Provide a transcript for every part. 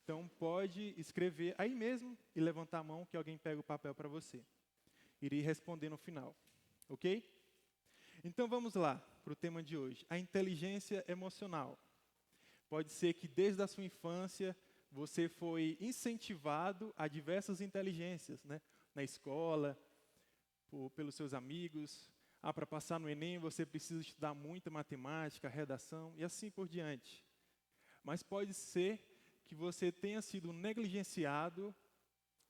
Então, pode escrever aí mesmo e levantar a mão que alguém pega o papel para você. Irei responder no final, ok? Então, vamos lá para o tema de hoje. A inteligência emocional. Pode ser que desde a sua infância você foi incentivado a diversas inteligências, né? Na escola, pelos seus amigos. Para passar no Enem você precisa estudar muita matemática, redação e assim por diante. Mas pode ser que você tenha sido negligenciado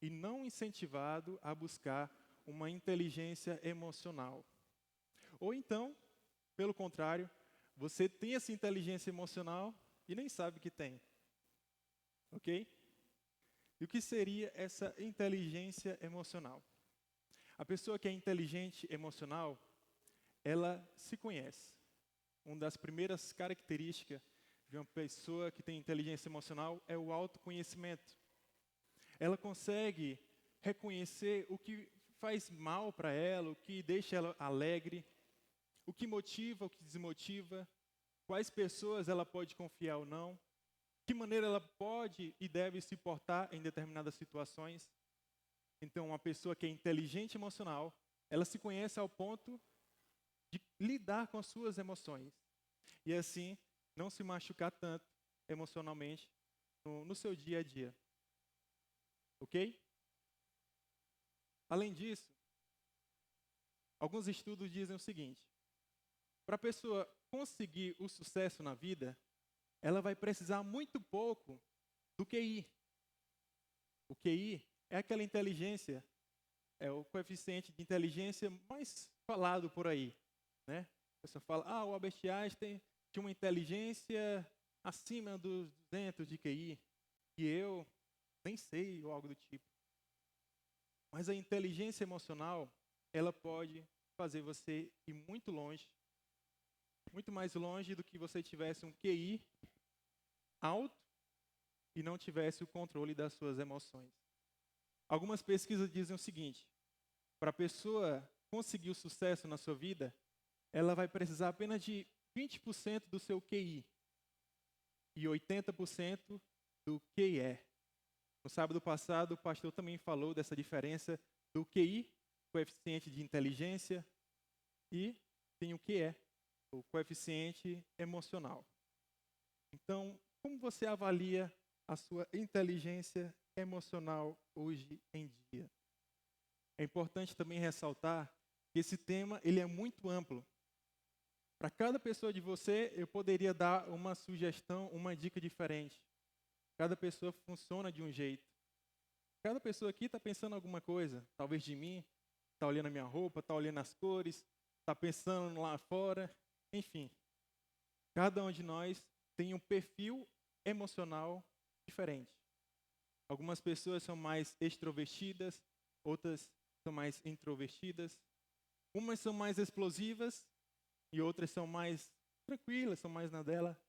e não incentivado a buscar uma inteligência emocional. Ou então, pelo contrário, você tem essa inteligência emocional e nem sabe que tem. Ok? E o que seria essa inteligência emocional? A pessoa que é inteligente emocional, ela se conhece. Uma das primeiras características de uma pessoa que tem inteligência emocional é o autoconhecimento. Ela consegue reconhecer o que faz mal para ela, o que deixa ela alegre, o que motiva, o que desmotiva, quais pessoas ela pode confiar ou não, de que maneira ela pode e deve se portar em determinadas situações. Então, uma pessoa que é inteligente emocional, ela se conhece ao ponto de lidar com as suas emoções. E assim, não se machucar tanto emocionalmente no seu dia a dia. Ok? Além disso, alguns estudos dizem o seguinte: para a pessoa conseguir o sucesso na vida, ela vai precisar muito pouco do QI. O QI é aquela inteligência, é o coeficiente de inteligência mais falado por aí, né? A pessoa fala, o Albert Einstein tinha uma inteligência acima dos 200 de QI, e eu nem sei, ou algo do tipo. Mas a inteligência emocional, ela pode fazer você ir muito longe, muito mais longe do que você tivesse um QI alto e não tivesse o controle das suas emoções. Algumas pesquisas dizem o seguinte: para a pessoa conseguir o sucesso na sua vida, ela vai precisar apenas de 20% do seu QI e 80% do QE. No sábado passado, o pastor também falou dessa diferença do QI, coeficiente de inteligência, e tem o QE, o coeficiente emocional. Então, como você avalia a sua inteligência emocional hoje em dia? É importante também ressaltar que esse tema ele é muito amplo. Para cada pessoa de você, eu poderia dar uma sugestão, uma dica diferente. Cada pessoa funciona de um jeito. Cada pessoa aqui está pensando alguma coisa, talvez de mim, está olhando a minha roupa, está olhando as cores, está pensando lá fora, enfim. Cada um de nós tem um perfil emocional diferente. Algumas pessoas são mais extrovertidas, outras são mais introvertidas. Umas são mais explosivas e outras são mais tranquilas, são mais na dela.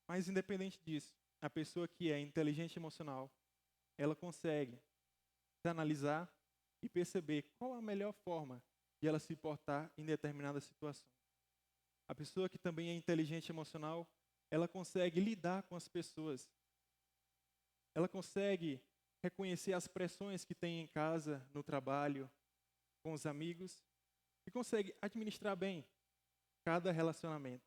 Mas independente disso, a pessoa que é inteligente emocional, ela consegue se analisar e perceber qual a melhor forma de ela se portar em determinadas situações. A pessoa que também é inteligente emocional, ela consegue lidar com as pessoas. Ela consegue reconhecer as pressões que tem em casa, no trabalho, com os amigos, e consegue administrar bem cada relacionamento.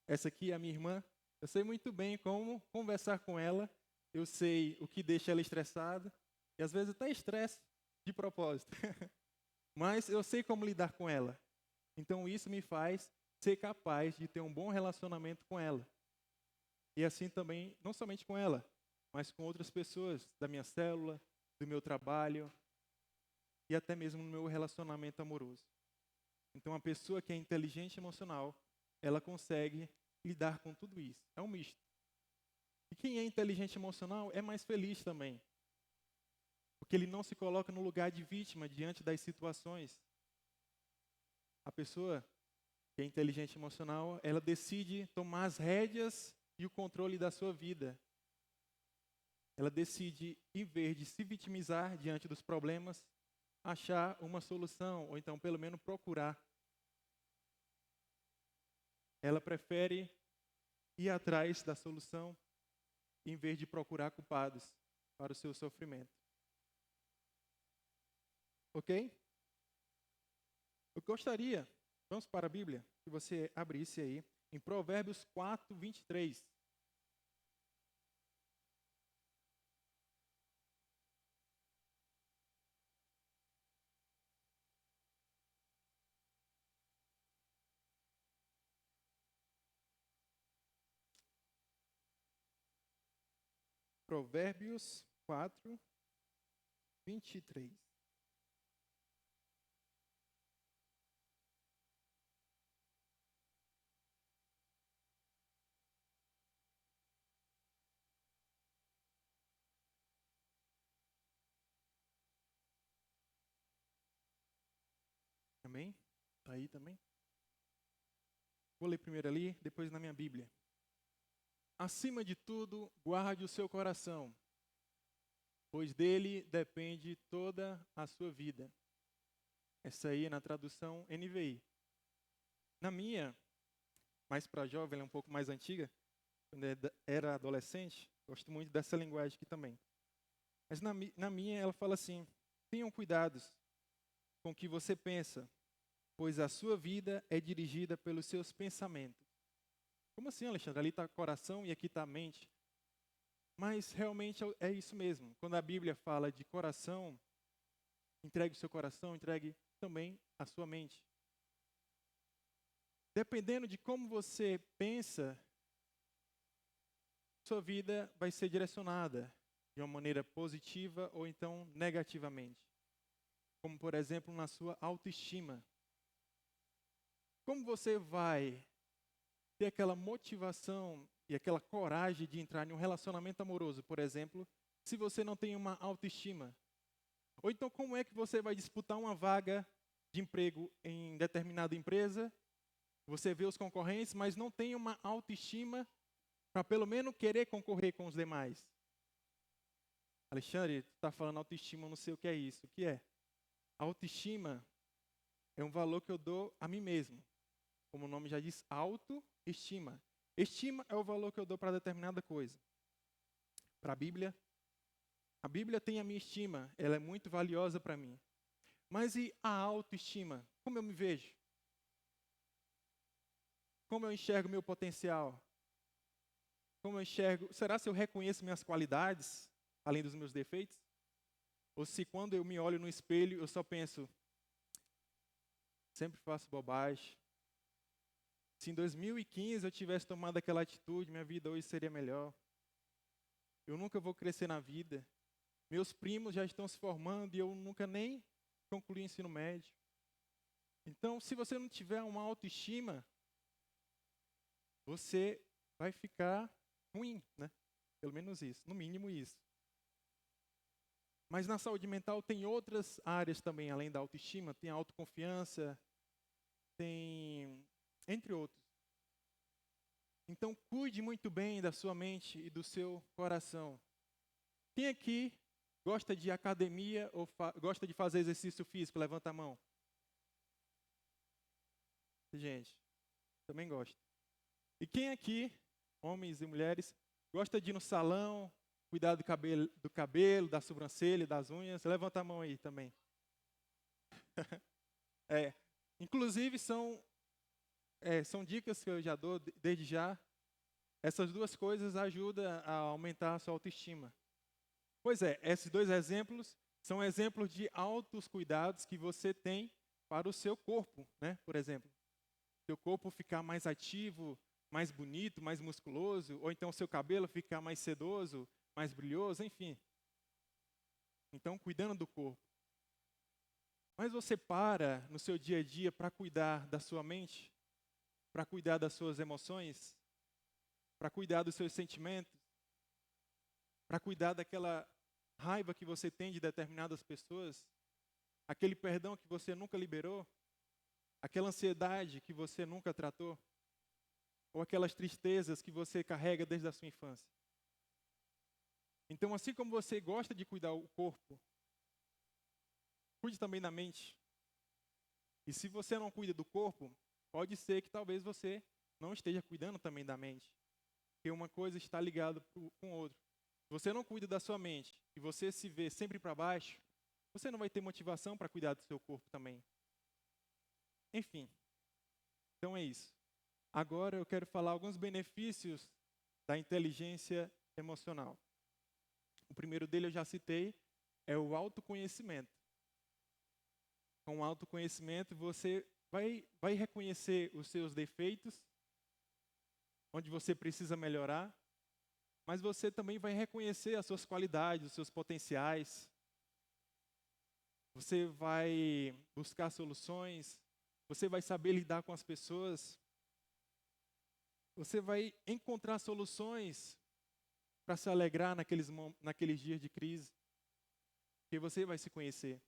Essa aqui é a minha irmã. Eu sei muito bem como conversar com ela. Eu sei o que deixa ela estressada. E às vezes até estresse de propósito. Mas eu sei como lidar com ela. Então isso me faz ser capaz de ter um bom relacionamento com ela. E assim também, não somente com ela, mas com outras pessoas da minha célula, do meu trabalho e até mesmo no meu relacionamento amoroso. Então, a pessoa que é inteligente emocional, ela consegue lidar com tudo isso. É um misto. E quem é inteligente emocional é mais feliz também. Porque ele não se coloca no lugar de vítima diante das situações. A pessoa que é inteligente emocional, ela decide tomar as rédeas e o controle da sua vida. Ela decide, em vez de se vitimizar diante dos problemas, achar uma solução, ou então pelo menos procurar. Ela prefere ir atrás da solução em vez de procurar culpados para o seu sofrimento. Ok? Eu gostaria, vamos para a Bíblia, que você abrisse aí, em Provérbios 4, 23. Provérbios 4, 23. Amém? Está aí também? Vou ler primeiro ali, depois na minha Bíblia. Acima de tudo, guarde o seu coração, pois dele depende toda a sua vida. Essa aí é na tradução NVI. Na minha, mais para jovem, ela é um pouco mais antiga, quando era adolescente, gosto muito dessa linguagem aqui também. Mas na minha, ela fala assim: tenham cuidados com o que você pensa, pois a sua vida é dirigida pelos seus pensamentos. Como assim, Alexandre? Ali está coração e aqui está mente. Mas realmente é isso mesmo. Quando a Bíblia fala de coração, entregue o seu coração, entregue também a sua mente. Dependendo de como você pensa, sua vida vai ser direcionada de uma maneira positiva ou então negativamente. Como, por exemplo, na sua autoestima. Como você vai ter aquela motivação e aquela coragem de entrar em um relacionamento amoroso, por exemplo, se você não tem uma autoestima? Ou então, como é que você vai disputar uma vaga de emprego em determinada empresa? Você vê os concorrentes, mas não tem uma autoestima para pelo menos querer concorrer com os demais. Alexandre, tu está falando autoestima, não sei o que é isso. O que é? Autoestima é um valor que eu dou a mim mesmo. Como o nome já diz, autoestima. Estima é o valor que eu dou para determinada coisa. Para a Bíblia tem a minha estima, ela é muito valiosa para mim. Mas e a autoestima? Como eu me vejo? Como eu enxergo meu potencial? Como eu enxergo? Será se eu reconheço minhas qualidades, além dos meus defeitos? Ou se quando eu me olho no espelho, eu só penso, sempre faço bobagem. Se em 2015 eu tivesse tomado aquela atitude, minha vida hoje seria melhor. Eu nunca vou crescer na vida. Meus primos já estão se formando e eu nunca nem concluí o ensino médio. Então, se você não tiver uma autoestima, você vai ficar ruim, né? Pelo menos isso, no mínimo isso. Mas na saúde mental tem outras áreas também, além da autoestima, tem a autoconfiança, tem entre outros. Então, cuide muito bem da sua mente e do seu coração. Quem aqui gosta de academia ou gosta de fazer exercício físico? Levanta a mão. Gente, também gosta. E quem aqui, homens e mulheres, gosta de ir no salão, cuidar do cabelo, da sobrancelha, das unhas? Levanta a mão aí também. Inclusive, são dicas que eu já dou desde já. Essas duas coisas ajudam a aumentar a sua autoestima. Pois é, esses dois exemplos são exemplos de altos cuidados que você tem para o seu corpo, né? Por exemplo, seu corpo ficar mais ativo, mais bonito, mais musculoso, ou então seu cabelo ficar mais sedoso, mais brilhoso, enfim. Então, cuidando do corpo. Mas você para no seu dia a dia para cuidar da sua mente, para cuidar das suas emoções, para cuidar dos seus sentimentos, para cuidar daquela raiva que você tem de determinadas pessoas, aquele perdão que você nunca liberou, aquela ansiedade que você nunca tratou, ou aquelas tristezas que você carrega desde a sua infância. Então, assim como você gosta de cuidar do corpo, cuide também da mente. E se você não cuida do corpo, pode ser que talvez você não esteja cuidando também da mente. Porque uma coisa está ligada com outra. Se você não cuida da sua mente e você se vê sempre para baixo, você não vai ter motivação para cuidar do seu corpo também. Enfim, então é isso. Agora eu quero falar alguns benefícios da inteligência emocional. O primeiro dele eu já citei, é o autoconhecimento. Com o autoconhecimento você vai reconhecer os seus defeitos, onde você precisa melhorar, mas você também vai reconhecer as suas qualidades, os seus potenciais. Você vai buscar soluções, você vai saber lidar com as pessoas, você vai encontrar soluções para se alegrar naqueles dias de crise, porque você vai se conhecer.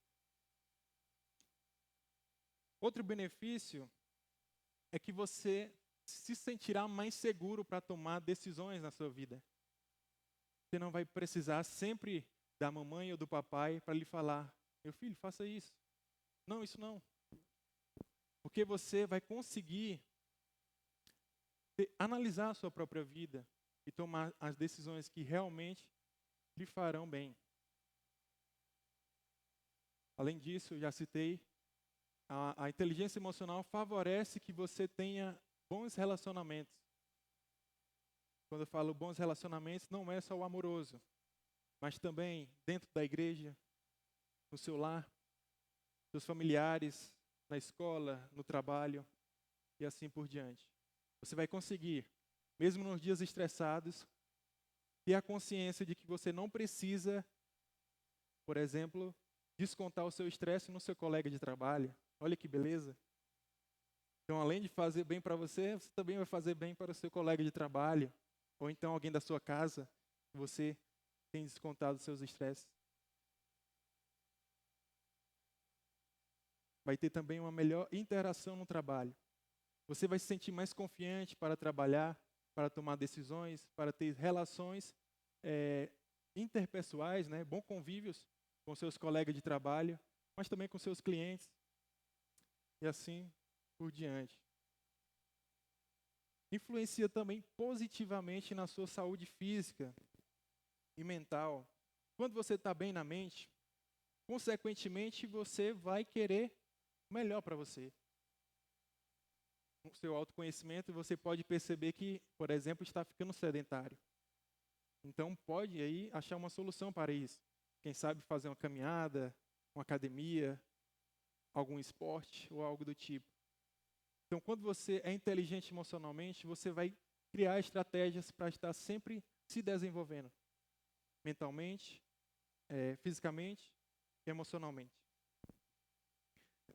Outro benefício é que você se sentirá mais seguro para tomar decisões na sua vida. Você não vai precisar sempre da mamãe ou do papai para lhe falar: meu filho, faça isso. Não, isso não. Porque você vai conseguir analisar a sua própria vida e tomar as decisões que realmente lhe farão bem. Além disso, já citei, a inteligência emocional favorece que você tenha bons relacionamentos. Quando eu falo bons relacionamentos, não é só o amoroso, mas também dentro da igreja, no seu lar, seus familiares, na escola, no trabalho e assim por diante. Você vai conseguir, mesmo nos dias estressados, ter a consciência de que você não precisa, por exemplo, descontar o seu estresse no seu colega de trabalho. Olha que beleza. Então, além de fazer bem para você, você também vai fazer bem para o seu colega de trabalho, ou então alguém da sua casa, que você tem descontado os seus estresses. Vai ter também uma melhor interação no trabalho. Você vai se sentir mais confiante para trabalhar, para tomar decisões, para ter relações interpessoais, né, bons convívios com seus colegas de trabalho, mas também com seus clientes e assim por diante. Influencia também positivamente na sua saúde física e mental. Quando você está bem na mente, consequentemente você vai querer o melhor para você. Com o seu autoconhecimento, você pode perceber que, por exemplo, está ficando sedentário. Então, pode aí achar uma solução para isso. Quem sabe fazer uma caminhada, uma academia, algum esporte ou algo do tipo. Então, quando você é inteligente emocionalmente, você vai criar estratégias para estar sempre se desenvolvendo. Mentalmente, fisicamente e emocionalmente.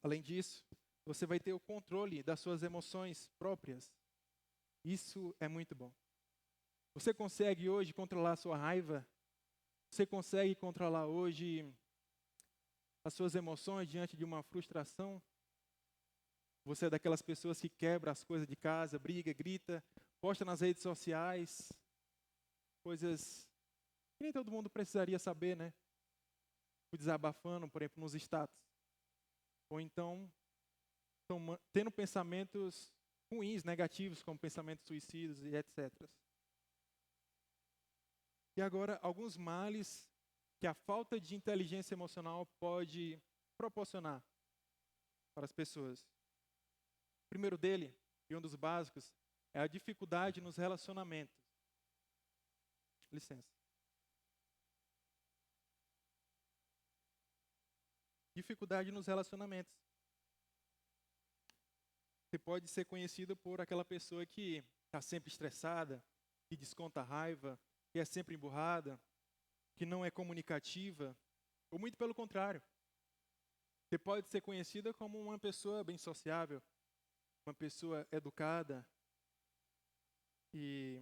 Além disso, você vai ter o controle das suas emoções próprias. Isso é muito bom. Você consegue hoje controlar a sua raiva? Você consegue controlar hoje as suas emoções diante de uma frustração? Você é daquelas pessoas que quebra as coisas de casa, briga, grita, posta nas redes sociais, coisas que nem todo mundo precisaria saber, né? Desabafando, por exemplo, nos status. Ou então, tendo pensamentos ruins, negativos, como pensamentos suicidas e etc. E agora, alguns males que a falta de inteligência emocional pode proporcionar para as pessoas. O primeiro dele, e um dos básicos, é a dificuldade nos relacionamentos. Licença. Dificuldade nos relacionamentos. Você pode ser conhecido por aquela pessoa que está sempre estressada, que desconta a raiva, que é sempre emburrada, que não é comunicativa, ou muito pelo contrário. Você pode ser conhecida como uma pessoa bem sociável, uma pessoa educada, e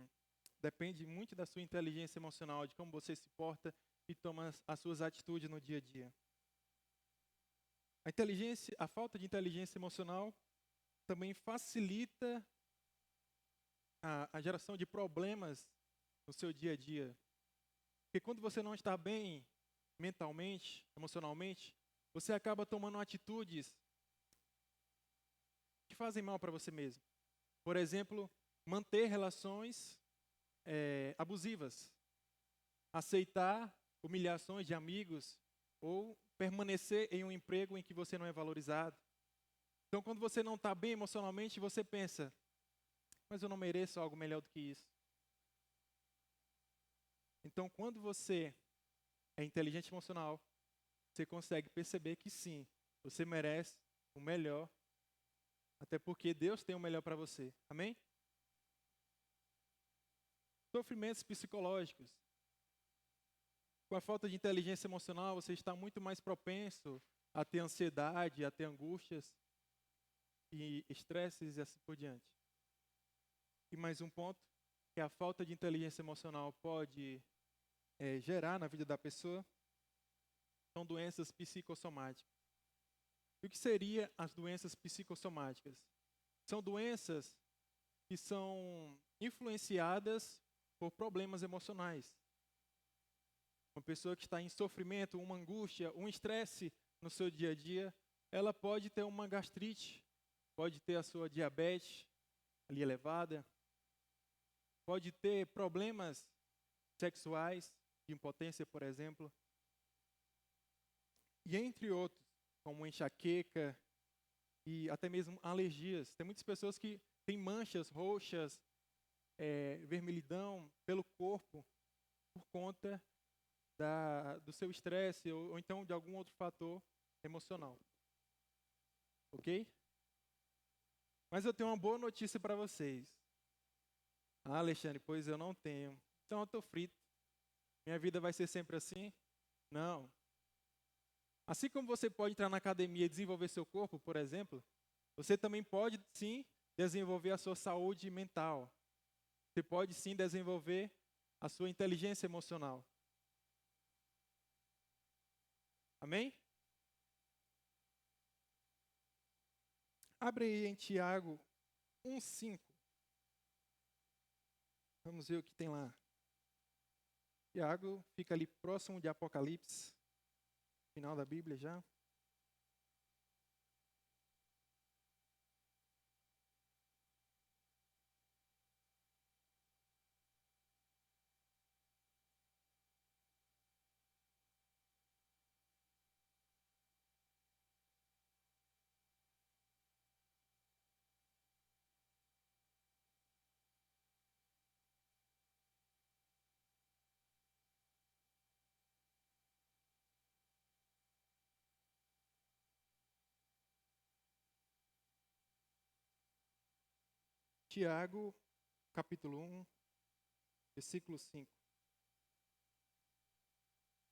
depende muito da sua inteligência emocional, de como você se porta e toma as suas atitudes no dia a dia. A falta de inteligência emocional também facilita a geração de problemas no seu dia a dia. Porque quando você não está bem mentalmente, emocionalmente, você acaba tomando atitudes que fazem mal para você mesmo. Por exemplo, manter relações abusivas, aceitar humilhações de amigos ou permanecer em um emprego em que você não é valorizado. Então, quando você não está bem emocionalmente, você pensa, mas eu não mereço algo melhor do que isso. Então, quando você é inteligente emocional, você consegue perceber que sim, você merece o melhor, até porque Deus tem o melhor para você. Amém? Sofrimentos psicológicos. Com a falta de inteligência emocional, você está muito mais propenso a ter ansiedade, a ter angústias e estresses e assim por diante. E mais um ponto, que a falta de inteligência emocional pode gerar na vida da pessoa, são doenças psicossomáticas. E o que seriam as doenças psicossomáticas? São doenças que são influenciadas por problemas emocionais. Uma pessoa que está em sofrimento, uma angústia, um estresse no seu dia a dia, ela pode ter uma gastrite, pode ter a sua diabetes ali elevada, pode ter problemas sexuais, de impotência, por exemplo, e entre outros, como enxaqueca e até mesmo alergias. Tem muitas pessoas que têm manchas roxas, vermelhidão pelo corpo por conta do seu estresse ou então de algum outro fator emocional. Ok? Mas eu tenho uma boa notícia para vocês. Ah, Alexandre, pois eu não tenho. Então eu estou frito. Minha vida vai ser sempre assim? Não. Assim como você pode entrar na academia e desenvolver seu corpo, por exemplo, você também pode sim desenvolver a sua saúde mental. Você pode sim desenvolver a sua inteligência emocional. Amém? Abre aí em Tiago 1:5. Vamos ver o que tem lá. Tiago fica ali próximo de Apocalipse, final da Bíblia já. Tiago, capítulo 1, versículo 5.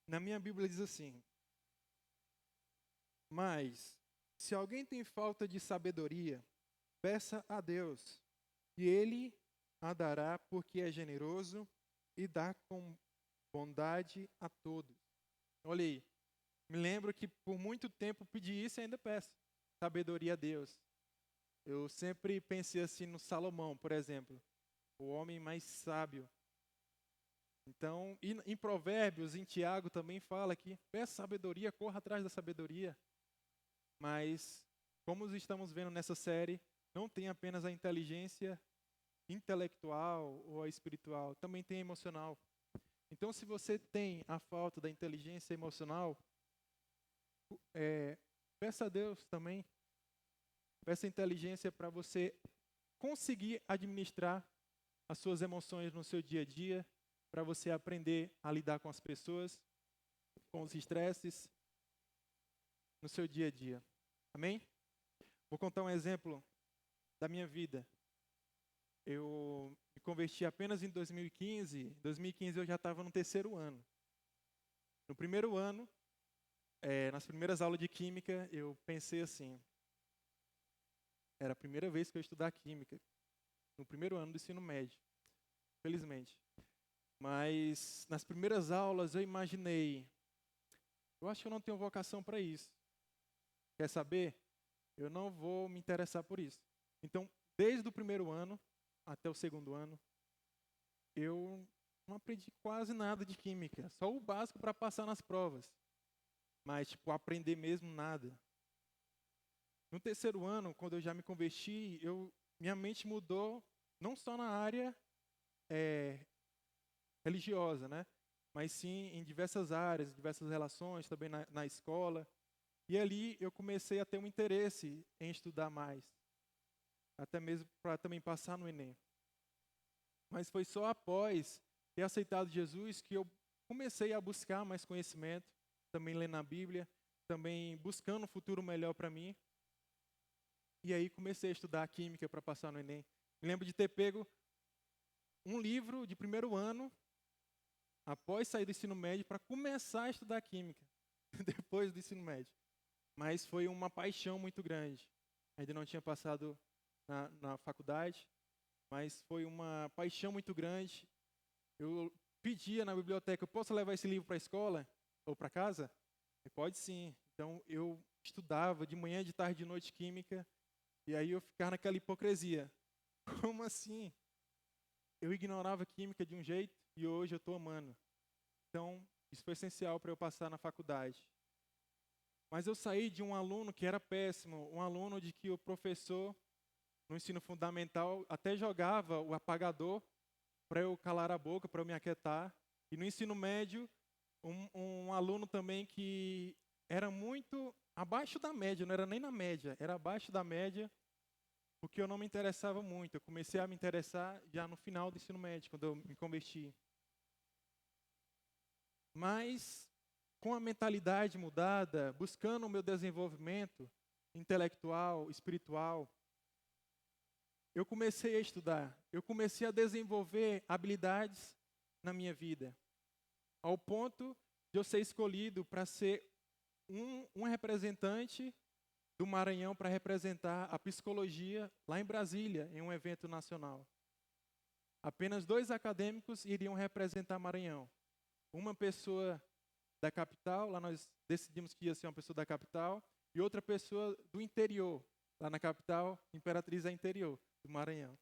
Na minha Bíblia diz assim: mas, se alguém tem falta de sabedoria, peça a Deus, e Ele a dará, porque é generoso e dá com bondade a todos. Olha aí, me lembro que por muito tempo pedi isso e ainda peço sabedoria a Deus. Eu sempre pensei assim no Salomão, por exemplo, o homem mais sábio. Então, em Provérbios, em Tiago também fala que peça sabedoria, corra atrás da sabedoria. Mas, como estamos vendo nessa série, não tem apenas a inteligência intelectual ou a espiritual, também tem a emocional. Então, se você tem a falta da inteligência emocional, peça a Deus também. Peça inteligência para você conseguir administrar as suas emoções no seu dia a dia, para você aprender a lidar com as pessoas, com os estresses no seu dia a dia. Amém? Vou contar um exemplo da minha vida. Eu me converti apenas em 2015. Em 2015 eu já estava no terceiro ano. No primeiro ano, nas primeiras aulas de química, eu pensei assim. Era a primeira vez que eu ia estudar química. No primeiro ano do ensino médio. Felizmente. Mas nas primeiras aulas eu imaginei, eu acho que eu não tenho vocação para isso. Quer saber? Eu não vou me interessar por isso. Então, desde o primeiro ano até o segundo ano, eu não aprendi quase nada de química, só o básico para passar nas provas. Mas, tipo, aprender mesmo nada. No terceiro ano, quando eu já me converti, minha mente mudou, não só na área religiosa, né? Mas sim em diversas áreas, diversas relações, também na escola. E ali eu comecei a ter um interesse em estudar mais, até mesmo para também passar no Enem. Mas foi só após ter aceitado Jesus que eu comecei a buscar mais conhecimento, também lendo a Bíblia, também buscando um futuro melhor para mim. E aí comecei a estudar química para passar no Enem. Me lembro de ter pego um livro de primeiro ano, após sair do ensino médio, para começar a estudar química, depois do ensino médio. Mas foi uma paixão muito grande. Ainda não tinha passado na faculdade, mas foi uma paixão muito grande. Eu pedia na biblioteca, eu posso levar esse livro para a escola ou para casa? Ele, pode sim. Então eu estudava de manhã, de tarde, de noite química, e aí eu ficava naquela hipocrisia. Como assim? Eu ignorava química de um jeito e hoje eu estou amando. Então isso foi essencial para eu passar na faculdade. Mas eu saí de um aluno que era péssimo, um aluno de que o professor, no ensino fundamental, até jogava o apagador para eu calar a boca, para eu me aquietar. E no ensino médio, um aluno também que era muito abaixo da média, não era nem na média, era abaixo da média, porque eu não me interessava muito. Eu comecei a me interessar já no final do ensino médio, quando eu me converti. Mas com a mentalidade mudada, buscando o meu desenvolvimento intelectual, espiritual, eu comecei a estudar, eu comecei a desenvolver habilidades na minha vida, ao ponto de eu ser escolhido para ser um representante do Maranhão para representar a psicologia lá em Brasília, em um evento nacional. Apenas 2 acadêmicos iriam representar Maranhão. Uma pessoa da capital, lá nós decidimos que ia ser uma pessoa da capital, e outra pessoa do interior, lá na capital, Imperatriz é interior, do Maranhão.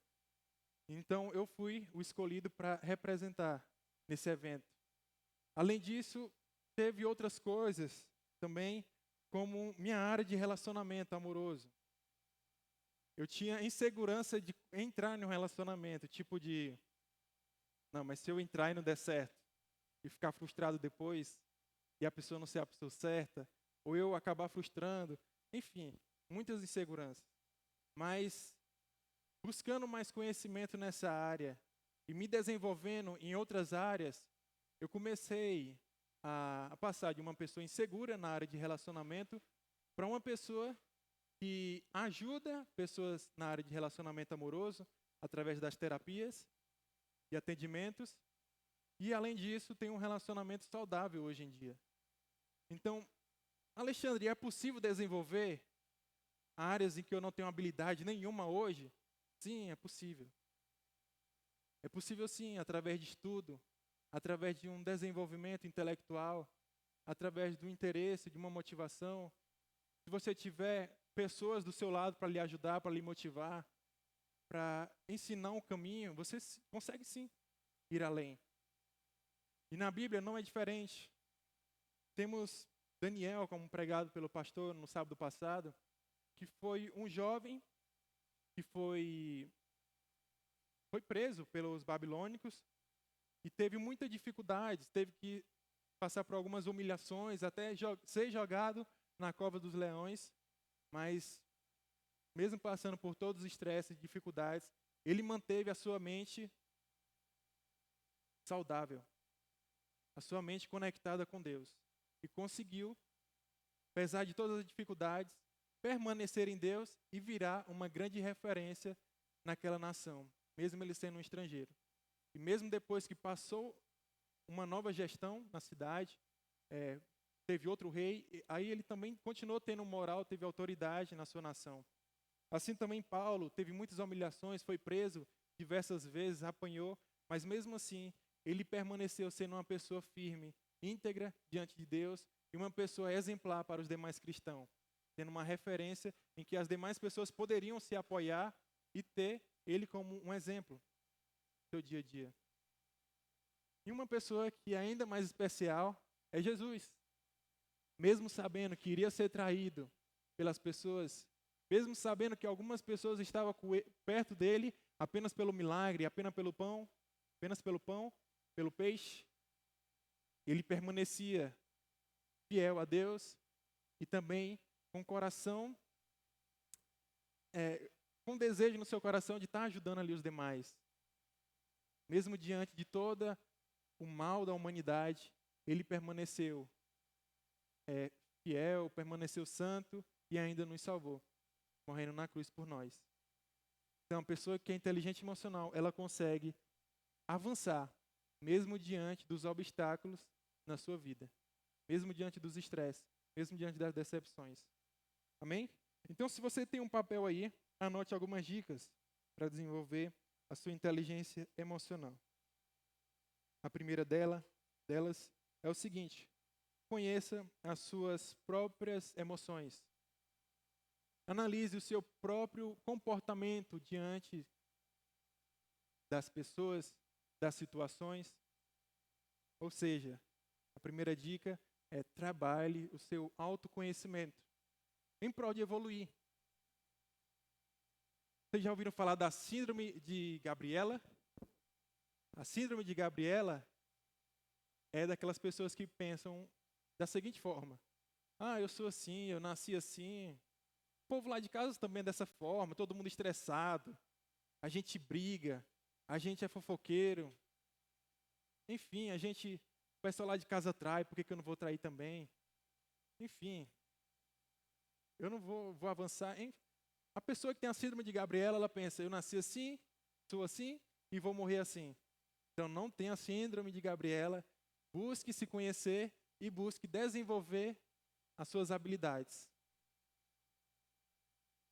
Então eu fui o escolhido para representar nesse evento. Além disso, teve outras coisas também, como minha área de relacionamento amoroso. Eu tinha insegurança de entrar em um relacionamento, tipo de, não, mas se eu entrar e não der certo, e ficar frustrado depois, e a pessoa não ser a pessoa certa, ou eu acabar frustrando, enfim, muitas inseguranças. Mas buscando mais conhecimento nessa área e me desenvolvendo em outras áreas, eu comecei a passar de uma pessoa insegura na área de relacionamento para uma pessoa que ajuda pessoas na área de relacionamento amoroso através das terapias e atendimentos. E, além disso, tem um relacionamento saudável hoje em dia. Então, Alexandre, é possível desenvolver áreas em que eu não tenho habilidade nenhuma hoje? Sim, é possível. É possível sim, através de estudo, através de um desenvolvimento intelectual, através do interesse, de uma motivação. Se você tiver pessoas do seu lado para lhe ajudar, para lhe motivar, para ensinar um caminho, você consegue sim ir além. E na Bíblia não é diferente. Temos Daniel, como pregado pelo pastor no sábado passado, que foi um jovem que foi preso pelos babilônicos e teve muitas dificuldades, teve que passar por algumas humilhações, até ser jogado na cova dos leões, mas mesmo passando por todos os estresses e dificuldades, ele manteve a sua mente saudável, a sua mente conectada com Deus. E conseguiu, apesar de todas as dificuldades, permanecer em Deus e virar uma grande referência naquela nação, mesmo ele sendo um estrangeiro. E mesmo depois que passou uma nova gestão na cidade, teve outro rei, aí ele também continuou tendo moral, teve autoridade na sua nação. Assim também Paulo teve muitas humilhações, foi preso diversas vezes, apanhou, mas mesmo assim ele permaneceu sendo uma pessoa firme, íntegra diante de Deus e uma pessoa exemplar para os demais cristãos, tendo uma referência em que as demais pessoas poderiam se apoiar e ter ele como um exemplo no seu dia a dia. E uma pessoa que é ainda mais especial é Jesus. Mesmo sabendo que iria ser traído pelas pessoas, mesmo sabendo que algumas pessoas estavam perto dele apenas pelo milagre, apenas pelo pão, pelo peixe, ele permanecia fiel a Deus e também com coração, com desejo no seu coração de estar ajudando ali os demais. Mesmo diante de toda o mal da humanidade, ele permaneceu fiel, permaneceu santo e ainda nos salvou, morrendo na cruz por nós. Então, a pessoa que é inteligente emocional, ela consegue avançar, mesmo diante dos obstáculos na sua vida, mesmo diante dos estresses, mesmo diante das decepções. Amém? Então, se você tem um papel aí, anote algumas dicas para desenvolver a sua inteligência emocional. A primeira delas é o seguinte: conheça as suas próprias emoções. Analise o seu próprio comportamento diante das pessoas, das situações. Ou seja, a primeira dica é trabalhe o seu autoconhecimento em prol de evoluir. Vocês já ouviram falar da síndrome de Gabriela? A síndrome de Gabriela é daquelas pessoas que pensam da seguinte forma: eu sou assim, eu nasci assim. O povo lá de casa também é dessa forma, todo mundo estressado, a gente briga, a gente é fofoqueiro. Enfim, o pessoal lá de casa trai, por que eu não vou trair também? Enfim, eu não vou avançar. A pessoa que tem a síndrome de Gabriela, ela pensa: eu nasci assim, sou assim e vou morrer assim. Então não tenha síndrome de Gabriela, busque se conhecer e busque desenvolver as suas habilidades.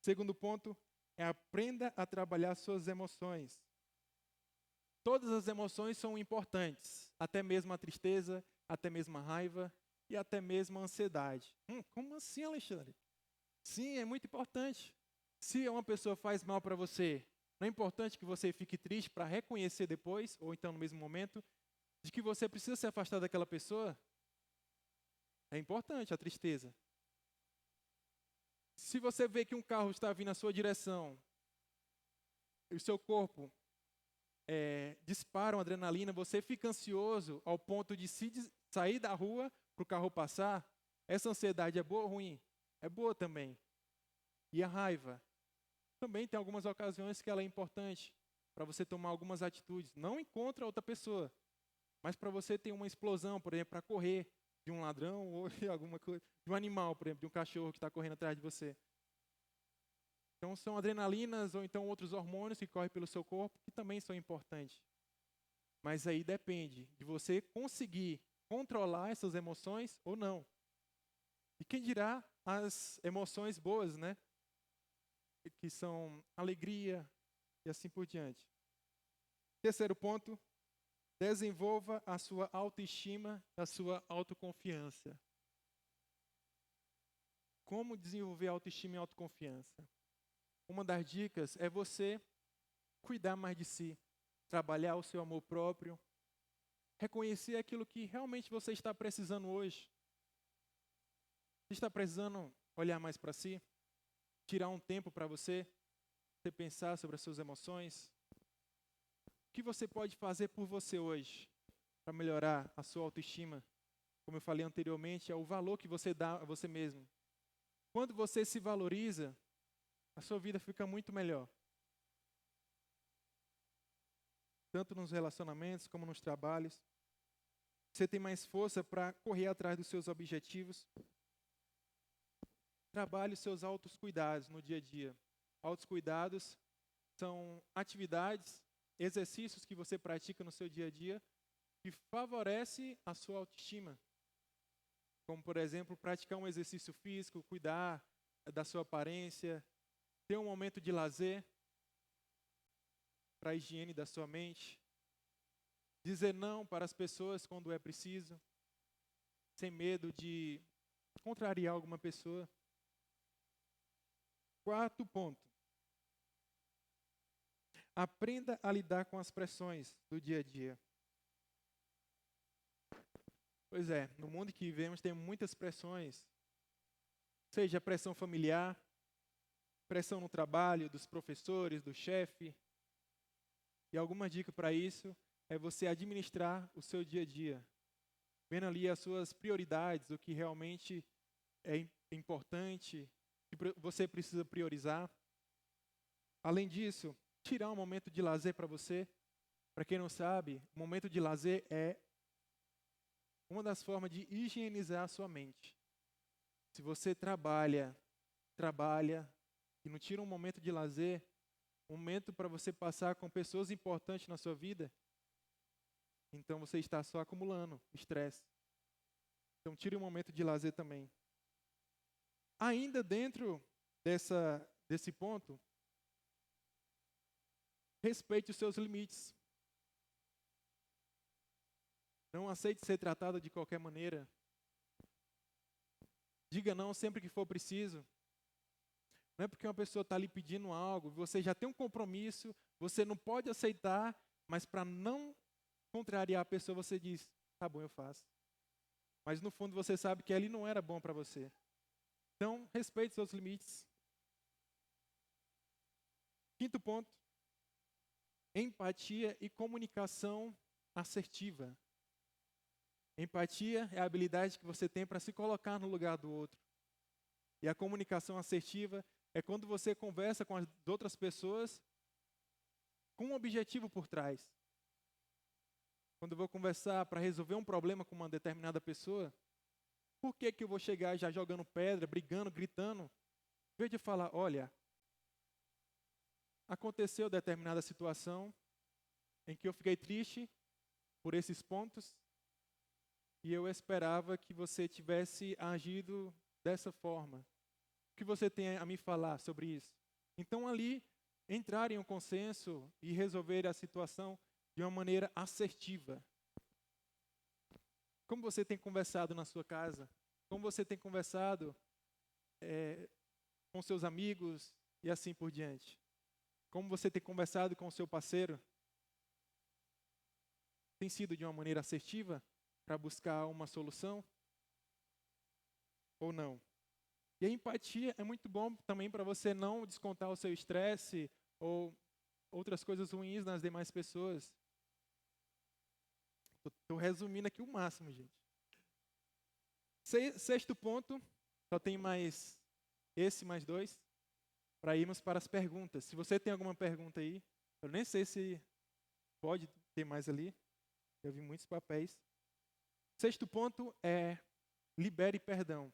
Segundo ponto é aprenda a trabalhar suas emoções. Todas as emoções são importantes, até mesmo a tristeza, até mesmo a raiva e até mesmo a ansiedade. Como assim, Alexandre? Sim, é muito importante. Se uma pessoa faz mal para você, não é importante que você fique triste para reconhecer depois, ou então no mesmo momento, de que você precisa se afastar daquela pessoa? É importante a tristeza. Se você vê que um carro está vindo na sua direção, e o seu corpo dispara uma adrenalina, você fica ansioso ao ponto de sair da rua para o carro passar, essa ansiedade é boa ou ruim? É boa também. E a raiva? Também tem algumas ocasiões que ela é importante para você tomar algumas atitudes, não contra outra pessoa, mas para você ter uma explosão, por exemplo, para correr de um ladrão ou de alguma coisa, de um animal, por exemplo, de um cachorro que está correndo atrás de você. Então são adrenalinas ou então outros hormônios que correm pelo seu corpo que também são importantes. Mas aí depende de você conseguir controlar essas emoções ou não. E quem dirá as emoções boas, né? Que são alegria e assim por diante. Terceiro ponto, desenvolva a sua autoestima, a sua autoconfiança. Como desenvolver autoestima e autoconfiança? Uma das dicas é você cuidar mais de si, trabalhar o seu amor próprio, reconhecer aquilo que realmente você está precisando hoje. Você está precisando olhar mais para si, tirar um tempo para você pensar sobre as suas emoções. O que você pode fazer por você hoje para melhorar a sua autoestima? Como eu falei anteriormente, é o valor que você dá a você mesmo. Quando você se valoriza, a sua vida fica muito melhor. Tanto nos relacionamentos como nos trabalhos. Você tem mais força para correr atrás dos seus objetivos. Trabalhe os seus autocuidados no dia a dia. Autocuidados são atividades, exercícios que você pratica no seu dia a dia que favorece a sua autoestima. Como, por exemplo, praticar um exercício físico, cuidar da sua aparência, ter um momento de lazer para a higiene da sua mente, dizer não para as pessoas quando é preciso, sem medo de contrariar alguma pessoa. Quarto ponto. Aprenda a lidar com as pressões do dia a dia. Pois é, no mundo que vivemos tem muitas pressões, seja pressão familiar, pressão no trabalho, dos professores, do chefe. E alguma dica para isso é você administrar o seu dia a dia, vendo ali as suas prioridades, o que realmente é importante, que você precisa priorizar. Além disso, tirar um momento de lazer para você. Para quem não sabe, o momento de lazer é uma das formas de higienizar a sua mente. Se você trabalha e não tira um momento de lazer, um momento para você passar com pessoas importantes na sua vida, então você está só acumulando estresse. Então tire um momento de lazer também. Ainda dentro desse ponto, respeite os seus limites. Não aceite ser tratado de qualquer maneira. Diga não sempre que for preciso. Não é porque uma pessoa está lhe pedindo algo, você já tem um compromisso, você não pode aceitar, mas para não contrariar a pessoa, você diz, tá bom, eu faço. Mas no fundo você sabe que ali não era bom para você. Então, respeite seus limites. Quinto ponto, empatia e comunicação assertiva. Empatia é a habilidade que você tem para se colocar no lugar do outro. E a comunicação assertiva é quando você conversa com as outras pessoas com um objetivo por trás. Quando eu vou conversar para resolver um problema com uma determinada pessoa, por que eu vou chegar já jogando pedra, brigando, gritando? Em vez de falar, olha, aconteceu determinada situação em que eu fiquei triste por esses pontos e eu esperava que você tivesse agido dessa forma. O que você tem a me falar sobre isso? Então ali, entrar em um consenso e resolver a situação de uma maneira assertiva. Como você tem conversado na sua casa? Como você tem conversado com seus amigos e assim por diante? Como você tem conversado com o seu parceiro? Tem sido de uma maneira assertiva para buscar uma solução? Ou não? E a empatia é muito bom também para você não descontar o seu estresse ou outras coisas ruins nas demais pessoas. Estou resumindo aqui o máximo, gente. Sexto ponto, só tem mais dois, para irmos para as perguntas. Se você tem alguma pergunta aí, eu nem sei se pode ter mais ali, eu vi muitos papéis. Sexto ponto é libere perdão.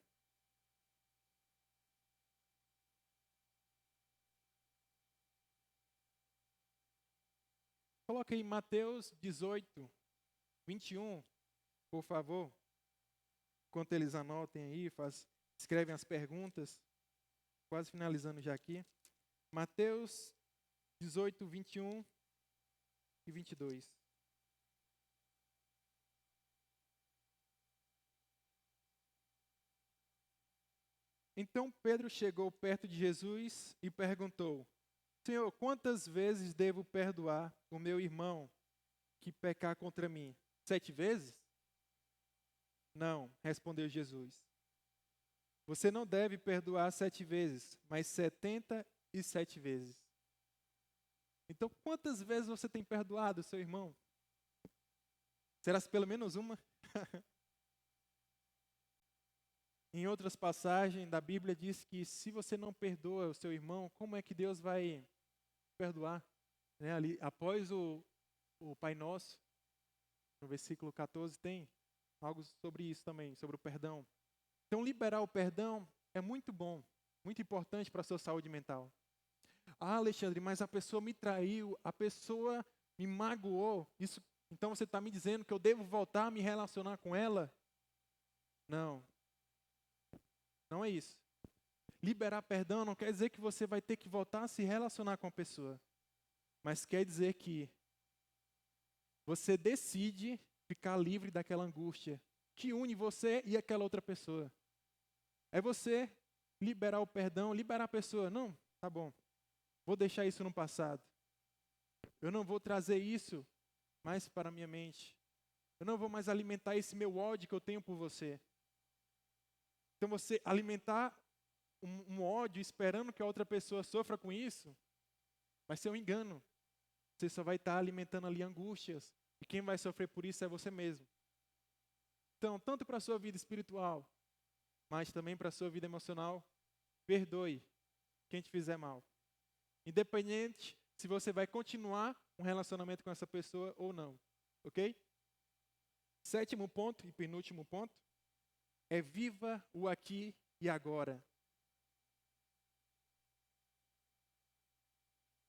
Coloque aí Mateus 18, 21, por favor. Enquanto eles anotem aí, escrevem as perguntas. Quase finalizando já aqui. Mateus 18, 21 e 22. Então Pedro chegou perto de Jesus e perguntou, Senhor, quantas vezes devo perdoar o meu irmão que pecar contra mim? 7 vezes? Não, respondeu Jesus. Você não deve perdoar 7 vezes, mas 77 vezes. Então, quantas vezes você tem perdoado o seu irmão? Será pelo menos uma? Em outras passagens da Bíblia diz que se você não perdoa o seu irmão, como é que Deus vai perdoar? Né, ali, após o Pai Nosso, no versículo 14, tem algo sobre isso também, sobre o perdão. Então, liberar o perdão é muito bom, muito importante para a sua saúde mental. Ah, Alexandre, mas a pessoa me traiu, a pessoa me magoou. Então você está me dizendo que eu devo voltar a me relacionar com ela? Não, não é isso. Liberar perdão não quer dizer que você vai ter que voltar a se relacionar com a pessoa. Mas quer dizer que você decide ficar livre daquela angústia que une você e aquela outra pessoa. É você liberar o perdão, liberar a pessoa. Não, tá bom. Vou deixar isso no passado. Eu não vou trazer isso mais para a minha mente. Eu não vou mais alimentar esse meu ódio que eu tenho por você. Então você alimentar um ódio esperando que a outra pessoa sofra com isso, vai ser um engano. Você só vai estar alimentando ali angústias E quem vai sofrer por isso é você mesmo. Então, tanto para a sua vida espiritual, mas também para a sua vida emocional, perdoe quem te fizer mal. Independente se você vai continuar um relacionamento com essa pessoa ou não. Ok? Sétimo ponto e penúltimo ponto é viva o aqui e agora.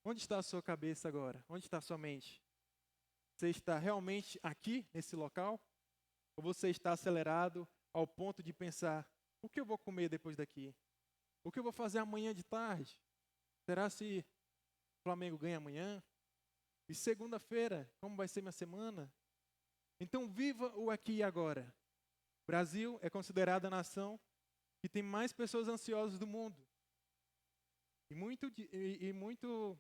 Onde está a sua cabeça agora? Onde está a sua mente? Você está realmente aqui, nesse local? Ou você está acelerado ao ponto de pensar, o que eu vou comer depois daqui? O que eu vou fazer amanhã de tarde? Será se o Flamengo ganha amanhã? E segunda-feira, como vai ser minha semana? Então viva o aqui e agora. O Brasil é considerada a nação que tem mais pessoas ansiosas do mundo. E muito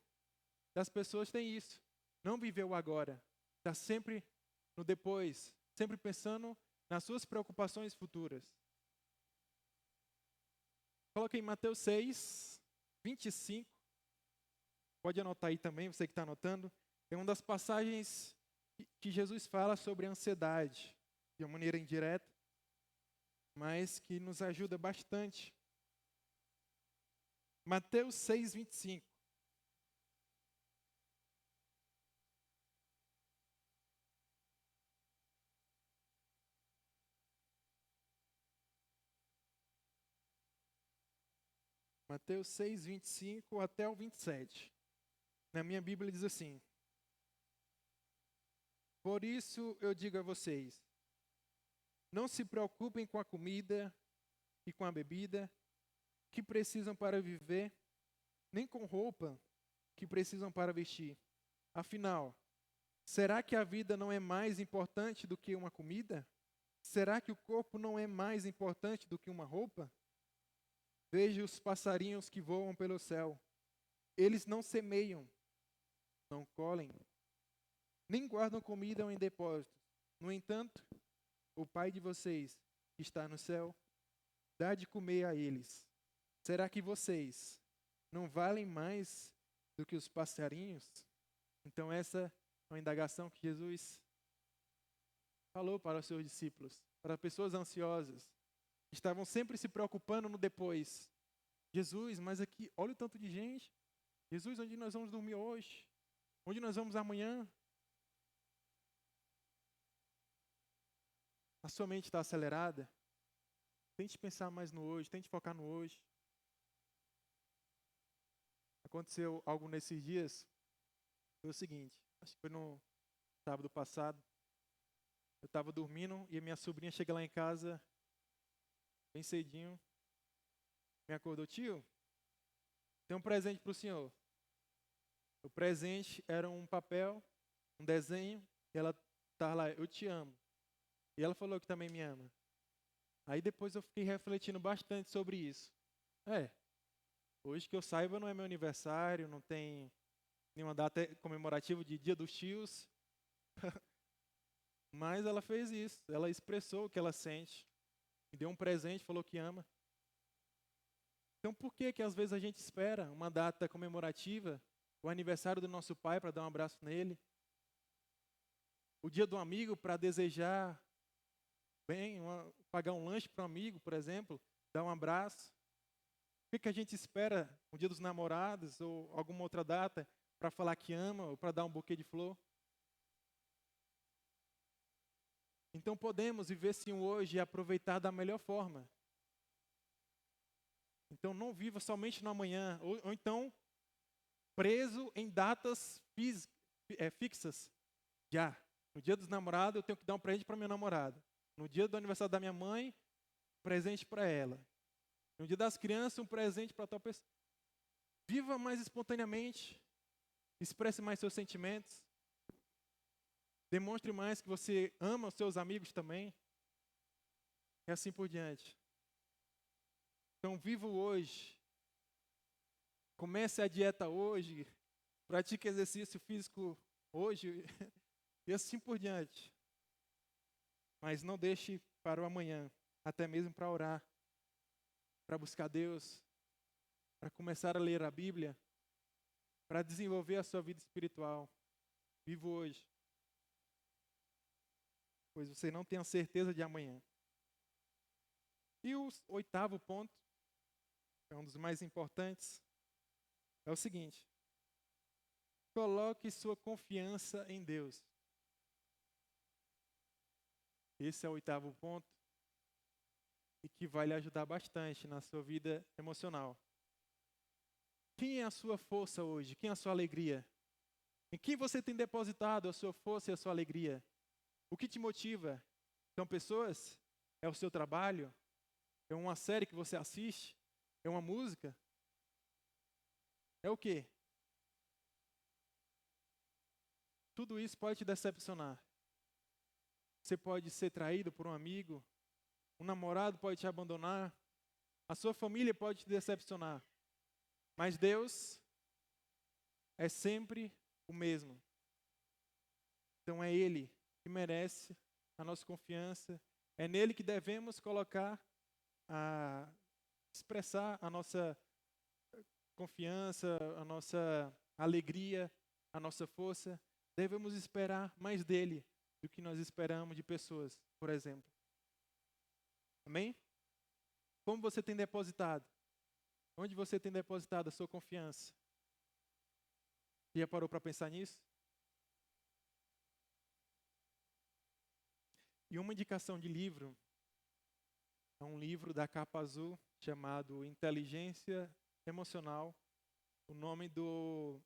das pessoas têm isso. Não viveu o agora. Está sempre no depois. Sempre pensando nas suas preocupações futuras. Coloque em Mateus 6, 25. Pode anotar aí também, você que está anotando. É uma das passagens que Jesus fala sobre a ansiedade, de uma maneira indireta, mas que nos ajuda bastante. Mateus 6, 25. Mateus 6, 25 até o 27. Na minha Bíblia diz assim: Por isso eu digo a vocês, não se preocupem com a comida e com a bebida que precisam para viver, nem com roupa que precisam para vestir. Afinal, será que a vida não é mais importante do que uma comida? Será que o corpo não é mais importante do que uma roupa? Veja os passarinhos que voam pelo céu. Eles não semeiam, não colhem, nem guardam comida em depósitos. No entanto, o Pai de vocês, que está no céu, dá de comer a eles. Será que vocês não valem mais do que os passarinhos? Então essa é uma indagação que Jesus falou para os seus discípulos, para pessoas ansiosas, que estavam sempre se preocupando no depois. Jesus, mas aqui, olha o tanto de gente. Jesus, onde nós vamos dormir hoje? Onde nós vamos amanhã? A sua mente está acelerada? Tente pensar mais no hoje, tente focar no hoje. Aconteceu algo nesses dias, foi o seguinte, acho que foi no sábado passado, eu estava dormindo e a minha sobrinha chega lá em casa, bem cedinho, me acordou: tio, tem um presente para o senhor. O presente era um papel, um desenho, e ela estava lá, eu te amo. E ela falou que também me ama. Aí depois eu fiquei refletindo bastante sobre isso. Hoje que eu saiba não é meu aniversário, não tem nenhuma data comemorativa de Dia dos Tios. Mas ela fez isso, ela expressou o que ela sente, me deu um presente, falou que ama. Então por que que às vezes a gente espera uma data comemorativa, o aniversário do nosso pai para dar um abraço nele, o dia do amigo para desejar bem, pagar um lanche para um amigo, por exemplo, dar um abraço? Por que a gente espera o dia dos namorados ou alguma outra data para falar que ama ou para dar um buquê de flor? Então podemos viver sim o hoje e aproveitar da melhor forma. Então não viva somente no amanhã, ou então preso em datas fixas. Já, no dia dos namorados eu tenho que dar um presente para minha namorada. No dia do aniversário da minha mãe, presente para ela. No dia das crianças, um presente para tal pessoa. Viva mais espontaneamente. Expresse mais seus sentimentos. Demonstre mais que você ama os seus amigos também. E assim por diante. Então, viva o hoje. Comece a dieta hoje. Pratique exercício físico hoje. E assim por diante. Mas não deixe para o amanhã. Até mesmo para orar. Para buscar Deus. Para começar a ler a Bíblia. Para desenvolver a sua vida espiritual. Viva hoje. pois você não tem a certeza de amanhã. E o 8º ponto, é um dos mais importantes, é o seguinte: coloque sua confiança em Deus. Esse é o 8º ponto e que vai lhe ajudar bastante na sua vida emocional. Quem é a sua força hoje? Quem é a sua alegria? Em quem você tem depositado a sua força e a sua alegria? O que te motiva? São pessoas? É o seu trabalho? É uma série que você assiste? É uma música? É o quê? Tudo isso pode te decepcionar. Você pode ser traído por um amigo, um namorado pode te abandonar, a sua família pode te decepcionar. Mas Deus é sempre o mesmo. Então é Ele que merece a nossa confiança, é nele que devemos colocar, expressar a nossa confiança, a nossa alegria, a nossa força. Devemos esperar mais dele do que nós esperamos de pessoas, por exemplo. Amém? Como você tem depositado? Onde você tem depositado a sua confiança? Já parou para pensar nisso? E uma indicação de livro, é um livro da capa azul chamado Inteligência Emocional. O nome do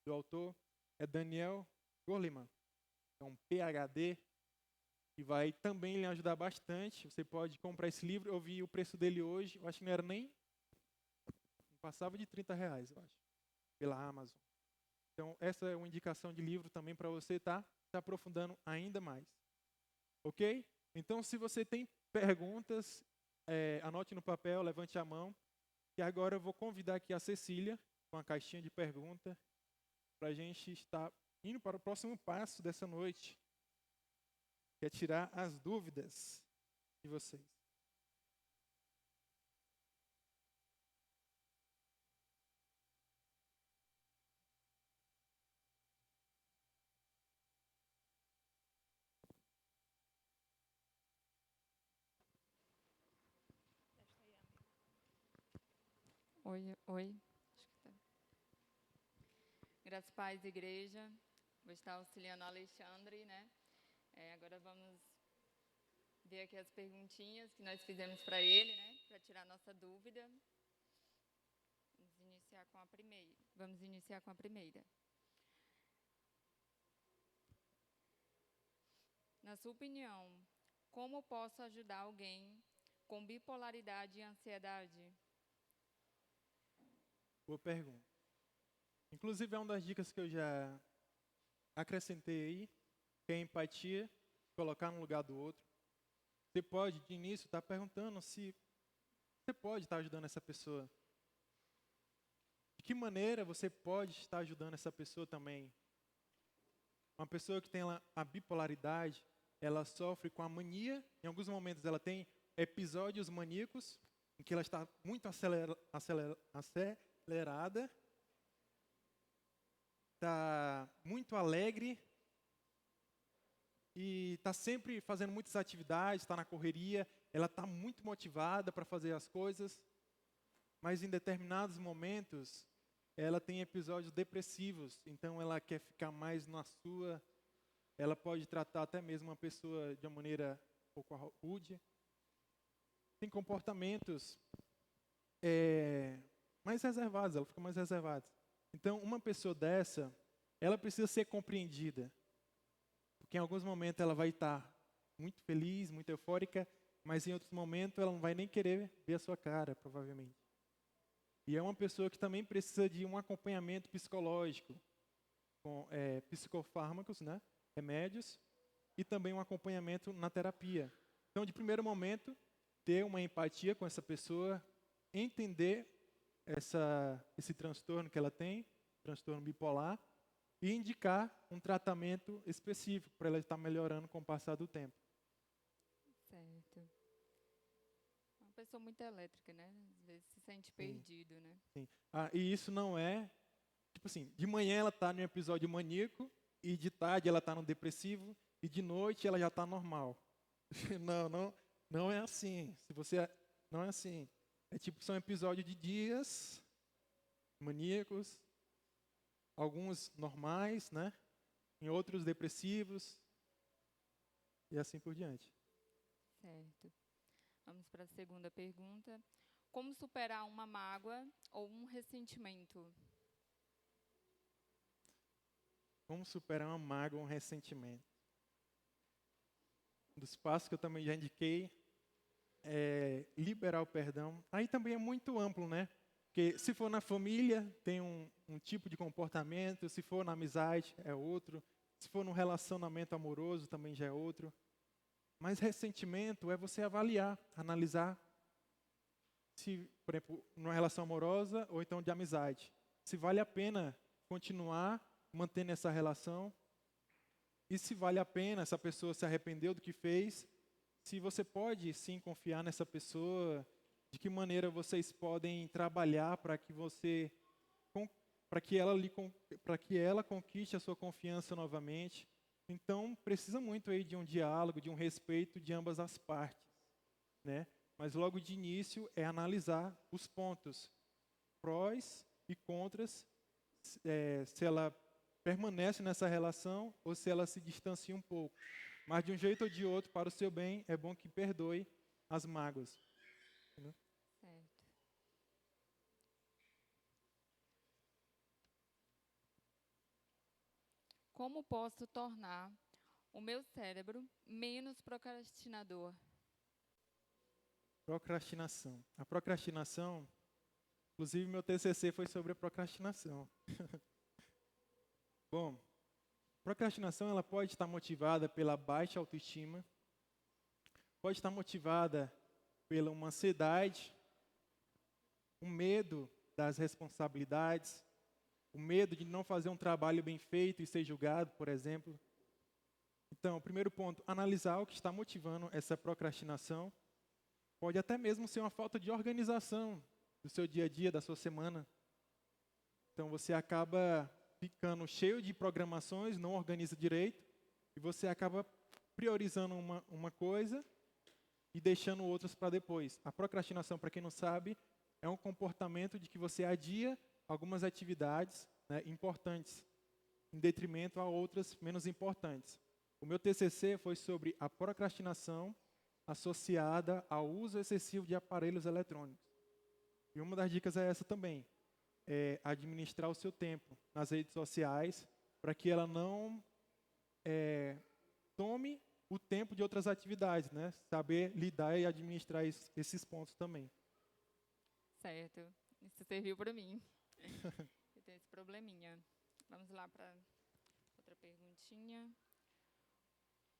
autor é Daniel Goleman. É um PhD e vai também lhe ajudar bastante. Você pode comprar esse livro. Eu vi o preço dele hoje, eu acho que não era nem, não passava de R$30, eu acho, pela Amazon. Então, essa é uma indicação de livro também para você estar se aprofundando ainda mais. Ok? Então, se você tem perguntas, anote no papel, levante a mão. E agora eu vou convidar aqui a Cecília com a caixinha de pergunta para a gente estar indo para o próximo passo dessa noite, que é tirar as dúvidas de vocês. Oi, oi. Acho que tá. Graças paz, igreja. Vou estar auxiliando o Alexandre, né? Agora vamos ver aqui as perguntinhas que nós fizemos para ele, né? Para tirar nossa dúvida. Vamos iniciar com a primeira. Na sua opinião, como posso ajudar alguém com bipolaridade e ansiedade? Boa pergunta. Inclusive, é uma das dicas que eu já acrescentei aí, que é a empatia, colocar no lugar do outro. Você pode, de início, estar perguntando se você pode estar ajudando essa pessoa. De que maneira você pode estar ajudando essa pessoa também? Uma pessoa que tem a bipolaridade, ela sofre com a mania. Em alguns momentos ela tem episódios maníacos, em que ela está muito acelerada, está muito alegre e está sempre fazendo muitas atividades, está na correria, ela está muito motivada para fazer as coisas, mas em determinados momentos ela tem episódios depressivos, então ela quer ficar mais na sua, ela pode tratar até mesmo uma pessoa de uma maneira um pouco rude. Tem comportamentos mais reservados, ela fica mais reservada. Então, uma pessoa dessa, ela precisa ser compreendida, porque em alguns momentos ela vai estar muito feliz, muito eufórica, mas em outros momentos ela não vai nem querer ver a sua cara, provavelmente. E é uma pessoa que também precisa de um acompanhamento psicológico, com psicofármacos, né, remédios, e também um acompanhamento na terapia. Então, de primeiro momento, ter uma empatia com essa pessoa, entender esse transtorno que ela tem, transtorno bipolar, e indicar um tratamento específico para ela estar melhorando com o passar do tempo. Certo. Uma pessoa muito elétrica, né? Às vezes se sente Sim. perdido, né? Sim. E isso não é, tipo assim, de manhã ela está num episódio maníaco e de tarde ela está no depressivo e de noite ela já está normal. Não, não, não é assim. Não é assim. É tipo, são episódios de dias maníacos, alguns normais, né? Em outros depressivos e assim por diante. Certo. Vamos para a segunda pergunta. Como superar uma mágoa ou um ressentimento? Como superar uma mágoa ou um ressentimento? Um dos passos que eu também já indiquei é liberar o perdão. Aí também é muito amplo, né? Porque se for na família, tem um tipo de comportamento. Se for na amizade, é outro. Se for num relacionamento amoroso, também já é outro. Mas ressentimento é você avaliar, analisar se, por exemplo, numa relação amorosa ou então de amizade, se vale a pena continuar mantendo essa relação e se vale a pena, essa pessoa se arrependeu do que fez, se você pode sim confiar nessa pessoa, de que maneira vocês podem trabalhar para que você para que ela conquiste a sua confiança novamente. Então, precisa muito aí de um diálogo, de um respeito de ambas as partes, né? Mas logo de início é analisar os pontos, prós e contras, se ela permanece nessa relação ou se ela se distancia um pouco. Mas de um jeito ou de outro, para o seu bem, é bom que perdoe as mágoas. Entendeu? Certo. Como posso tornar o meu cérebro menos procrastinador? Procrastinação. A procrastinação, inclusive meu TCC foi sobre a procrastinação. Bom, procrastinação ela pode estar motivada pela baixa autoestima, pode estar motivada pela uma ansiedade, um medo das responsabilidades, o medo de não fazer um trabalho bem feito e ser julgado, por exemplo. Então, o primeiro ponto, analisar o que está motivando essa procrastinação. Pode até mesmo ser uma falta de organização do seu dia a dia, da sua semana. Então, você acaba ficando cheio de programações, não organiza direito, e você acaba priorizando uma coisa e deixando outras para depois. A procrastinação, para quem não sabe, é um comportamento de que você adia algumas atividades, né, importantes, em detrimento a outras menos importantes. O meu TCC foi sobre a procrastinação associada ao uso excessivo de aparelhos eletrônicos. E uma das dicas é essa também, é administrar o seu tempo nas redes sociais para que ela não tome o tempo de outras atividades, né? Saber lidar e administrar esses pontos também. Certo. Isso serviu para mim. Eu tenho esse probleminha. Vamos lá para outra perguntinha.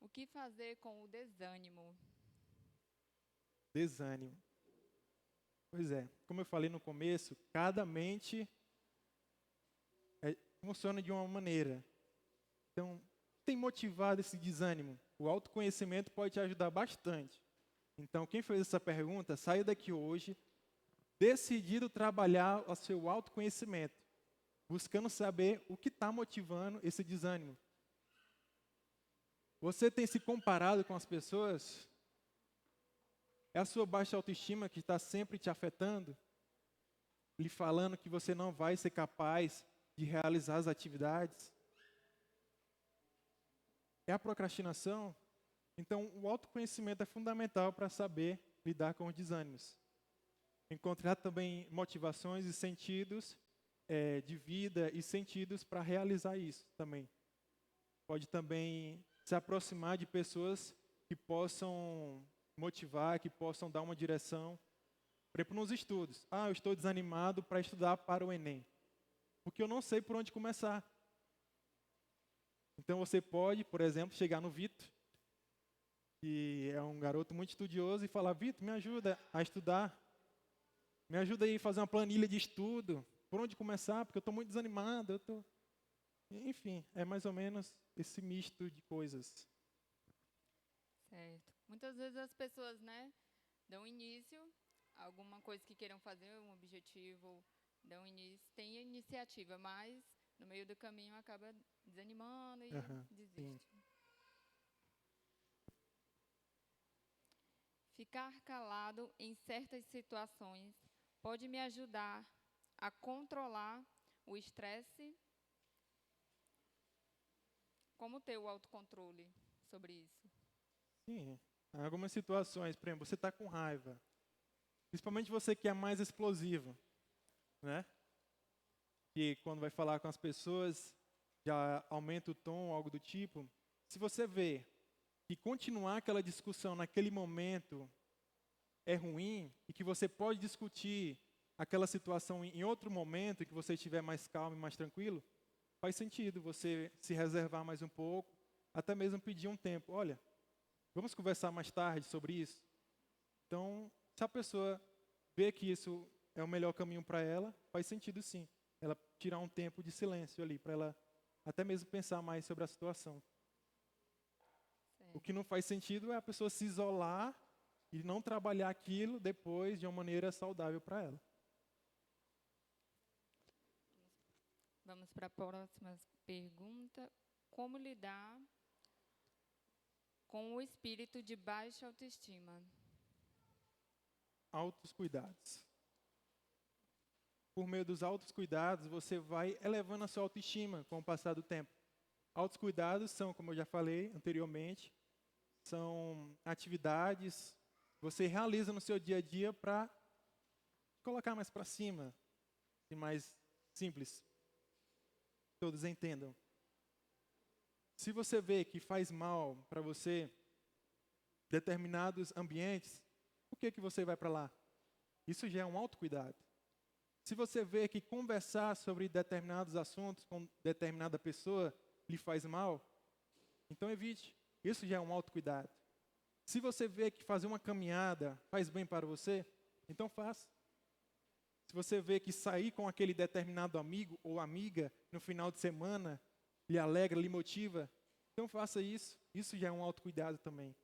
O que fazer com o desânimo? Desânimo. Pois é, como eu falei no começo, cada mente funciona de uma maneira. Então, o que tem motivado esse desânimo? O autoconhecimento pode te ajudar bastante. Então, quem fez essa pergunta, saia daqui hoje decidido trabalhar o seu autoconhecimento, buscando saber o que está motivando esse desânimo. Você tem se comparado com as pessoas? É a sua baixa autoestima que está sempre te afetando? Lhe falando que você não vai ser capaz de realizar as atividades? É a procrastinação? Então, o autoconhecimento é fundamental para saber lidar com os desânimos. Encontrar também motivações e sentidos de vida e sentidos para realizar isso também. Pode também se aproximar de pessoas que possam motivar, que possam dar uma direção. Por exemplo, nos estudos. Eu estou desanimado para estudar para o Enem, porque eu não sei por onde começar. Então você pode, por exemplo, chegar no Vitor, que é um garoto muito estudioso, e falar: Vitor, me ajuda a estudar. Me ajuda aí a fazer uma planilha de estudo. Por onde começar? Porque eu estou muito desanimado. Enfim, é mais ou menos esse misto de coisas. Certo. Muitas vezes as pessoas, né, dão início a alguma coisa que queiram fazer, um objetivo, dão início, tem a iniciativa, mas no meio do caminho acaba desanimando e Sim. desiste. Ficar calado em certas situações pode me ajudar a controlar o estresse? Como ter o autocontrole sobre isso? Sim, em algumas situações, por exemplo, você está com raiva, principalmente você que é mais explosivo, né? Que quando vai falar com as pessoas, já aumenta o tom, algo do tipo. Se você vê que continuar aquela discussão naquele momento é ruim e que você pode discutir aquela situação em outro momento, e que você estiver mais calmo e mais tranquilo, faz sentido você se reservar mais um pouco, até mesmo pedir um tempo. Olha, vamos conversar mais tarde sobre isso? Então, se a pessoa vê que isso é o melhor caminho para ela, faz sentido sim. Ela tirar um tempo de silêncio ali, para ela até mesmo pensar mais sobre a situação. O que não faz sentido é a pessoa se isolar e não trabalhar aquilo depois de uma maneira saudável para ela. Vamos para a próxima pergunta. Como lidar com o espírito de baixa autoestima? Altos cuidados. Por meio dos altos cuidados, você vai elevando a sua autoestima com o passar do tempo. Altos cuidados são, como eu já falei anteriormente, são atividades que você realiza no seu dia a dia para colocar mais para cima e mais simples. Todos entendam. Se você vê que faz mal para você determinados ambientes, por que você vai para lá? Isso já é um autocuidado. Se você vê que conversar sobre determinados assuntos com determinada pessoa lhe faz mal, então evite. Isso já é um autocuidado. Se você vê que fazer uma caminhada faz bem para você, então faça. Se você vê que sair com aquele determinado amigo ou amiga no final de semana lhe alegra, lhe motiva, então faça isso. Isso já é um autocuidado também.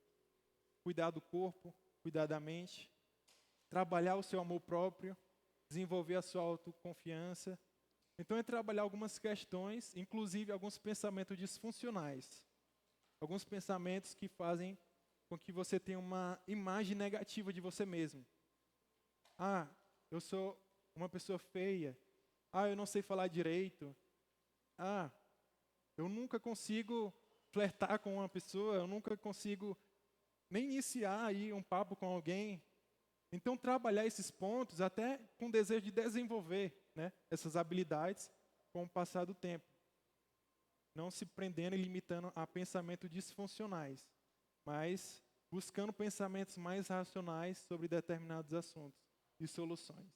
Cuidar do corpo, cuidar da mente, trabalhar o seu amor próprio, desenvolver a sua autoconfiança. Então é trabalhar algumas questões, inclusive alguns pensamentos disfuncionais. Alguns pensamentos que fazem com que você tenha uma imagem negativa de você mesmo. Ah, eu sou uma pessoa feia. Ah, eu não sei falar direito. Ah, eu nunca consigo flertar com uma pessoa, eu nunca consigo nem iniciar aí um papo com alguém. Então, trabalhar esses pontos até com desejo de desenvolver, né, essas habilidades com o passar do tempo. Não se prendendo e limitando a pensamentos disfuncionais, mas buscando pensamentos mais racionais sobre determinados assuntos e soluções.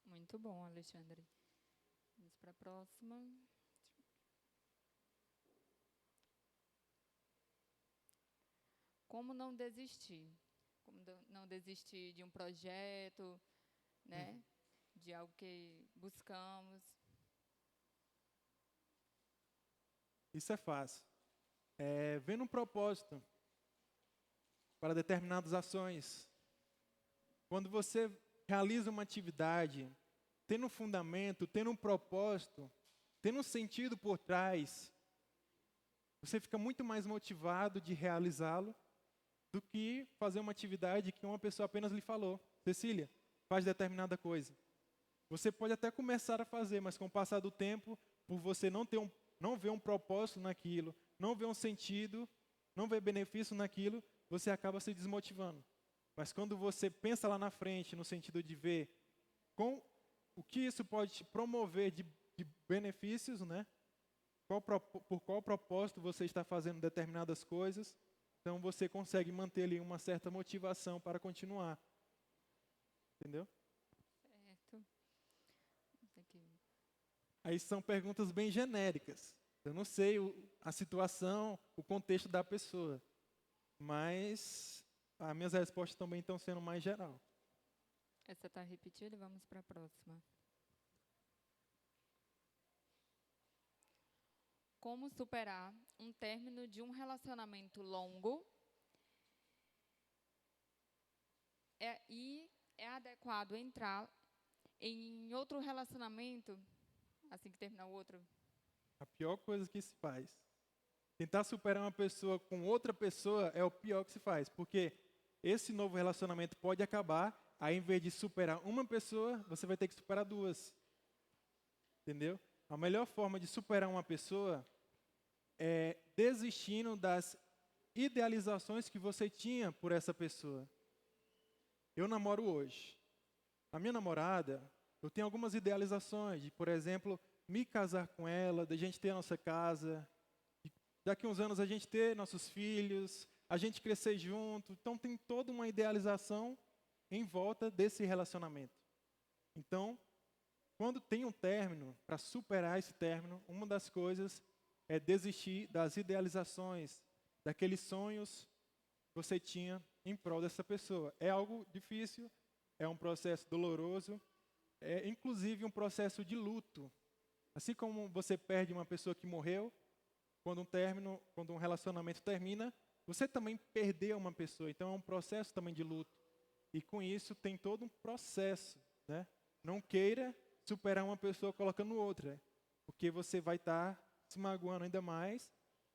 Muito bom, Alexandre. Vamos para a próxima. Como não desistir? Como não desistir de um projeto, né? De algo que buscamos. Isso é fácil. Vendo um propósito para determinadas ações. Quando você realiza uma atividade, tendo um fundamento, tendo um propósito, tendo um sentido por trás, você fica muito mais motivado de realizá-lo do que fazer uma atividade que uma pessoa apenas lhe falou. Cecília, faz determinada coisa. Você pode até começar a fazer, mas com o passar do tempo, por você não ver um propósito naquilo, não ver um sentido, não ver benefício naquilo, você acaba se desmotivando. Mas quando você pensa lá na frente, no sentido de ver o que isso pode te promover de benefícios, né? Por qual propósito você está fazendo determinadas coisas, então você consegue manter ali uma certa motivação para continuar. Entendeu? Certo. Aqui. Aí são perguntas bem genéricas. Eu não sei a situação, o contexto da pessoa, mas as minhas respostas também estão sendo mais geral. Essa está repetida, vamos para a próxima. Como superar um término de um relacionamento longo e é adequado entrar em outro relacionamento assim que terminar o outro? A pior coisa que se faz. Tentar superar uma pessoa com outra pessoa é o pior que se faz, porque esse novo relacionamento pode acabar, aí em vez de superar uma pessoa, você vai ter que superar duas. Entendeu? A melhor forma de superar uma pessoa é desistindo das idealizações que você tinha por essa pessoa. Eu namoro hoje. A minha namorada, eu tenho algumas idealizações de, por exemplo, me casar com ela, da gente ter a nossa casa, daqui a uns anos a gente ter nossos filhos, a gente crescer junto. Então tem toda uma idealização em volta desse relacionamento. Então, quando tem um término, para superar esse término, uma das coisas é desistir das idealizações, daqueles sonhos que você tinha em prol dessa pessoa. É algo difícil, é um processo doloroso, é inclusive um processo de luto. Assim como você perde uma pessoa que morreu, quando um relacionamento termina, você também perdeu uma pessoa. Então é um processo também de luto. E com isso tem todo um processo, né? Não queira superar uma pessoa colocando outra, porque você vai estar se magoando ainda mais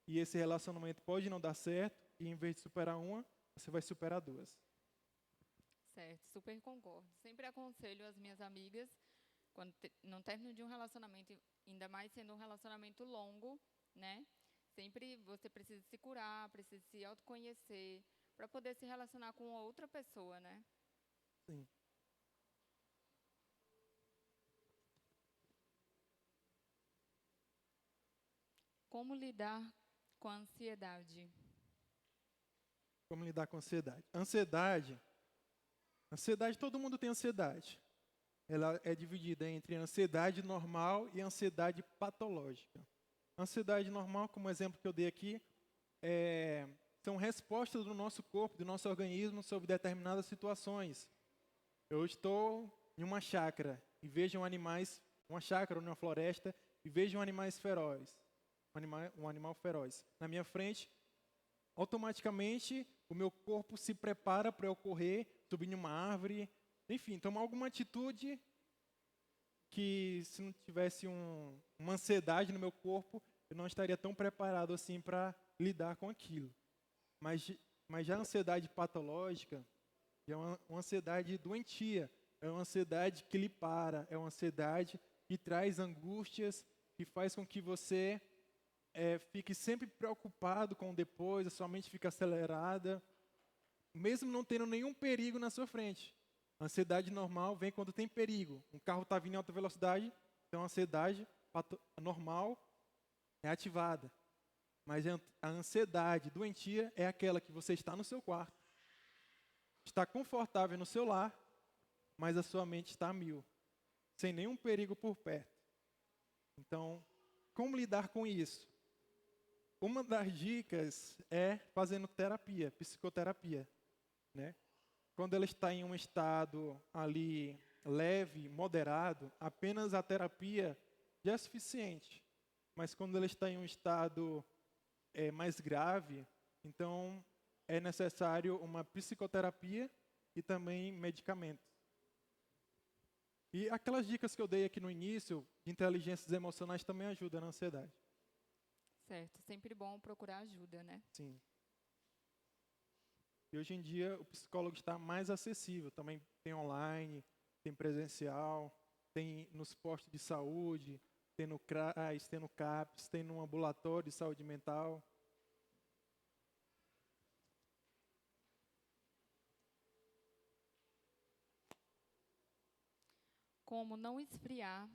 e esse relacionamento pode não dar certo e em vez de superar uma, você vai superar duas. Certo, super concordo. Sempre aconselho as minhas amigas, no término de um relacionamento, ainda mais sendo um relacionamento longo, né? Sempre você precisa se curar, precisa se autoconhecer, para poder se relacionar com outra pessoa, né? Sim. Como lidar com a ansiedade? Como lidar com a ansiedade? Ansiedade, todo mundo tem ansiedade. Ela é dividida entre ansiedade normal e ansiedade patológica. Ansiedade normal, como exemplo que eu dei aqui, são respostas do nosso corpo, do nosso organismo sobre determinadas situações. Eu estou em uma chácara e vejo uma chácara ou uma floresta, e vejo animais ferozes, um animal feroz. Na minha frente, automaticamente o meu corpo se prepara para eu correr, subir em uma árvore, enfim, tomar alguma atitude que, se não tivesse uma ansiedade no meu corpo, eu não estaria tão preparado assim para lidar com aquilo. Mas já a ansiedade patológica é uma ansiedade doentia, é uma ansiedade que lhe para, é uma ansiedade que traz angústias, que faz com que você fique sempre preocupado com o depois, a sua mente fica acelerada, mesmo não tendo nenhum perigo na sua frente. A ansiedade normal vem quando tem perigo. Um carro está vindo em alta velocidade, então a ansiedade normal é ativada. Mas a ansiedade doentia é aquela que você está no seu quarto, está confortável no seu lar, mas a sua mente está a mil, sem nenhum perigo por perto. Então, como lidar com isso? Uma das dicas é fazendo terapia, psicoterapia, né? Quando ela está em um estado ali leve, moderado, apenas a terapia já é suficiente. Mas quando ela está em um estado mais grave, então é necessário uma psicoterapia e também medicamentos. E aquelas dicas que eu dei aqui no início, de inteligências emocionais, também ajudam na ansiedade. Certo, sempre bom procurar ajuda, né? Sim. E hoje em dia o psicólogo está mais acessível. Também tem online, tem presencial, tem nos postos de saúde, tem no CRAS, tem no CAPS, tem no ambulatório de saúde mental. Como não esfriar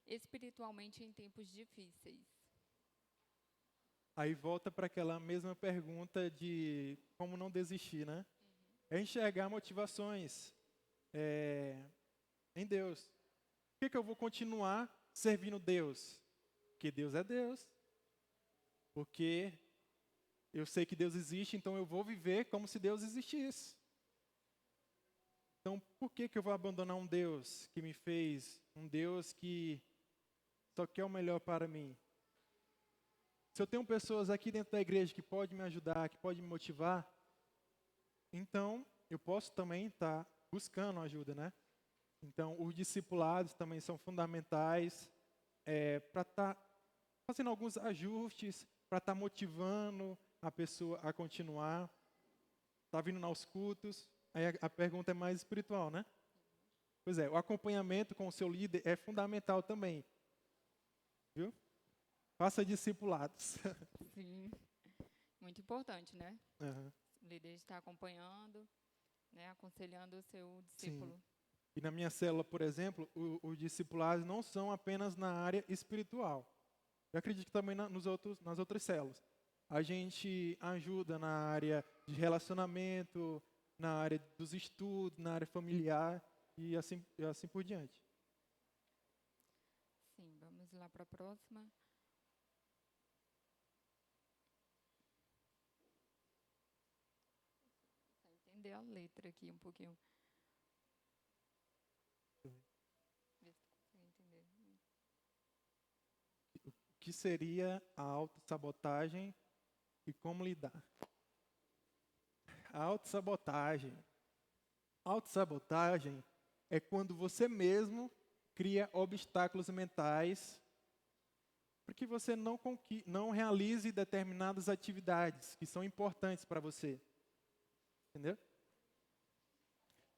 espiritualmente em tempos difíceis? Aí volta para aquela mesma pergunta de como não desistir, né? É enxergar motivações em Deus. Por que eu vou continuar servindo Deus? Porque Deus é Deus. Porque eu sei que Deus existe, então eu vou viver como se Deus existisse. Então, por que eu vou abandonar um Deus que me fez, um Deus que só quer o melhor para mim? Se eu tenho pessoas aqui dentro da igreja que podem me ajudar, que podem me motivar, então eu posso também estar buscando ajuda, né? Então, os discipulados também são fundamentais para estar fazendo alguns ajustes, para estar motivando a pessoa a continuar. Está vindo aos cultos. Aí a pergunta é mais espiritual, né? Pois é, o acompanhamento com o seu líder é fundamental também. Viu? Faça discipulados. Sim, muito importante, né? Aham, O líder está acompanhando, né? Aconselhando o seu sim. discípulo. E na minha célula, por exemplo, os discipulados não são apenas na área espiritual. Eu acredito que também nas outras células. A gente ajuda na área de relacionamento, na área dos estudos, na área familiar e assim por diante. Sim, vamos lá para a próxima. Só entender a letra aqui um pouquinho. Ver se tu consegue entender. O que seria a autossabotagem e como lidar? A autossabotagem. Autossabotagem é quando você mesmo cria obstáculos mentais para que você não realize determinadas atividades que são importantes para você. Entendeu?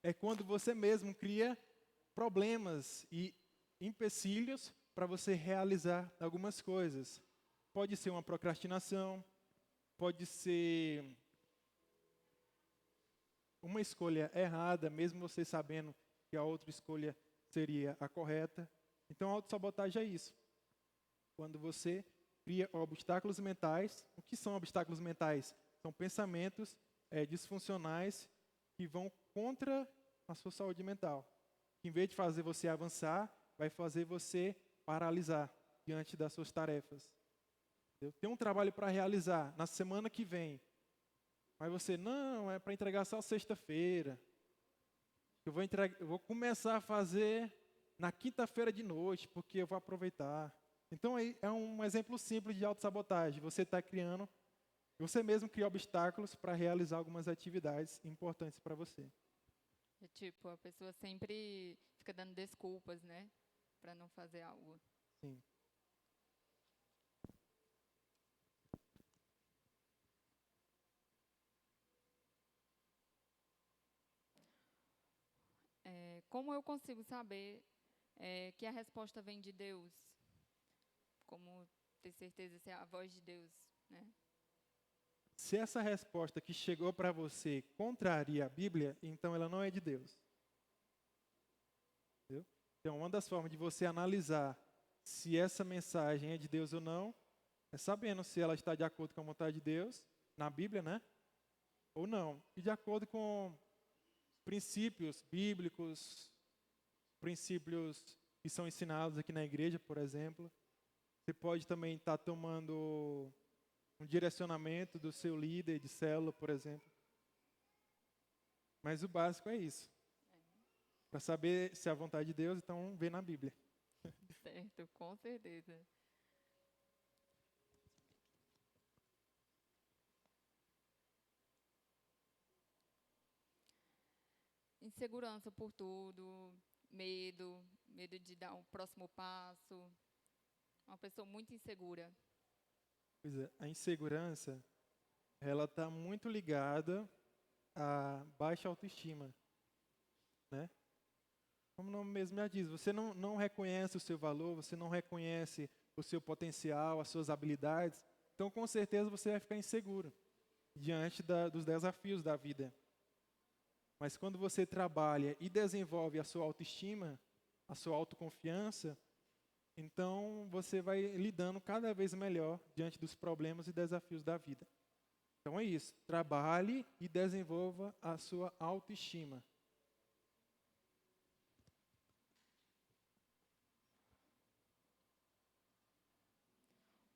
É quando você mesmo cria problemas e empecilhos para você realizar algumas coisas. Pode ser uma procrastinação, pode ser uma escolha errada, mesmo você sabendo que a outra escolha seria a correta. Então, a autossabotagem é isso. Quando você cria obstáculos mentais. O que são obstáculos mentais? São pensamentos disfuncionais que vão contra a sua saúde mental. Que, em vez de fazer você avançar, vai fazer você paralisar diante das suas tarefas. Eu tenho um trabalho para realizar na semana que vem. Mas você, não, é para entregar só sexta-feira. Eu vou começar a fazer na quinta-feira de noite, porque eu vou aproveitar. Então, aí é um exemplo simples de autossabotagem. Você está criando, você mesmo cria obstáculos para realizar algumas atividades importantes para você. É tipo, a pessoa sempre fica dando desculpas, né? Para não fazer algo. Sim. Como eu consigo saber que a resposta vem de Deus? Como ter certeza se é a voz de Deus, né? Se essa resposta que chegou para você contraria a Bíblia, então ela não é de Deus. Entendeu? Então, uma das formas de você analisar se essa mensagem é de Deus ou não, é sabendo se ela está de acordo com a vontade de Deus, na Bíblia, né? Ou não. E de acordo com princípios bíblicos, princípios que são ensinados aqui na igreja, por exemplo. Você pode também estar tomando um direcionamento do seu líder de célula, por exemplo. Mas o básico é isso. Para saber se é a vontade de Deus, então vê na Bíblia. Certo, com certeza. Insegurança por tudo, medo de dar um próximo passo. Uma pessoa muito insegura. Pois é, a insegurança, ela está muito ligada à baixa autoestima, né? Como o nome mesmo já diz, você não reconhece o seu valor, você não reconhece o seu potencial, as suas habilidades, então com certeza você vai ficar inseguro diante dos desafios da vida. Mas quando você trabalha e desenvolve a sua autoestima, a sua autoconfiança, então você vai lidando cada vez melhor diante dos problemas e desafios da vida. Então é isso, trabalhe e desenvolva a sua autoestima.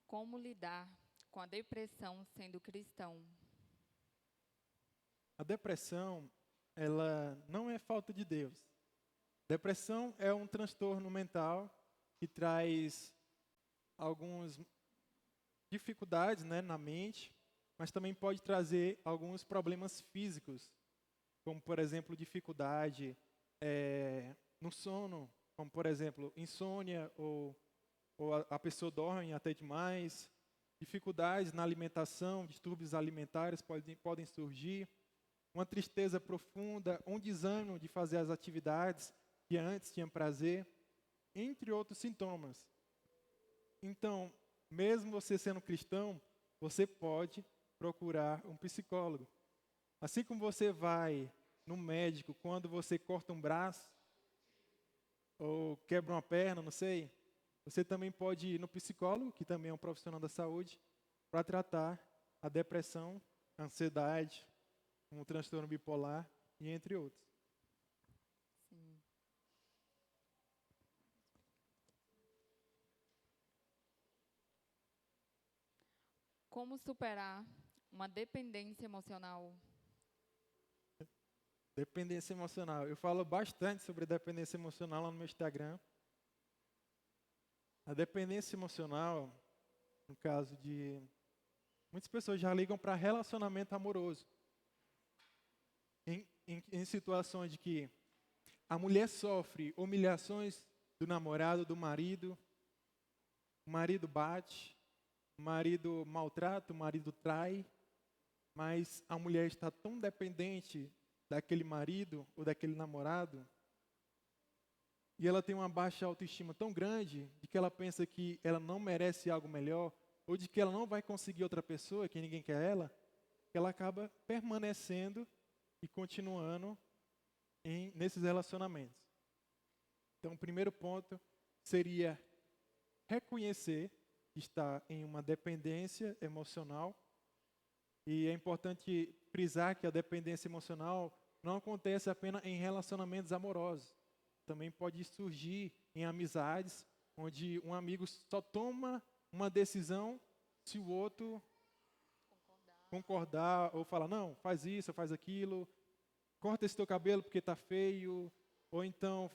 Como lidar com a depressão sendo cristão? A depressão, ela não é falta de Deus. Depressão é um transtorno mental que traz algumas dificuldades, né, na mente, mas também pode trazer alguns problemas físicos, como, por exemplo, dificuldade no sono, como, por exemplo, insônia, ou a pessoa dorme até demais, dificuldades na alimentação, distúrbios alimentares podem surgir, uma tristeza profunda, um desânimo de fazer as atividades que antes tinha prazer, entre outros sintomas. Então, mesmo você sendo cristão, você pode procurar um psicólogo. Assim como você vai no médico quando você corta um braço ou quebra uma perna, não sei, você também pode ir no psicólogo, que também é um profissional da saúde, para tratar a depressão, a ansiedade, um transtorno bipolar e entre outros. Sim. Como superar uma dependência emocional? Dependência emocional. Eu falo bastante sobre dependência emocional lá no meu Instagram. A dependência emocional, no caso de... Muitas pessoas já ligam para relacionamento amoroso. Em situações de que a mulher sofre humilhações do namorado, do marido, o marido bate, o marido maltrata, o marido trai, mas a mulher está tão dependente daquele marido ou daquele namorado, e ela tem uma baixa autoestima tão grande, de que ela pensa que ela não merece algo melhor, ou de que ela não vai conseguir outra pessoa, que ninguém quer ela, que ela acaba permanecendo e continuando nesses relacionamentos. Então, o primeiro ponto seria reconhecer que está em uma dependência emocional. E é importante frisar que a dependência emocional não acontece apenas em relacionamentos amorosos. Também pode surgir em amizades, onde um amigo só toma uma decisão se o outro concordar ou falar, não, faz isso, faz aquilo, corta esse teu cabelo porque está feio, ou então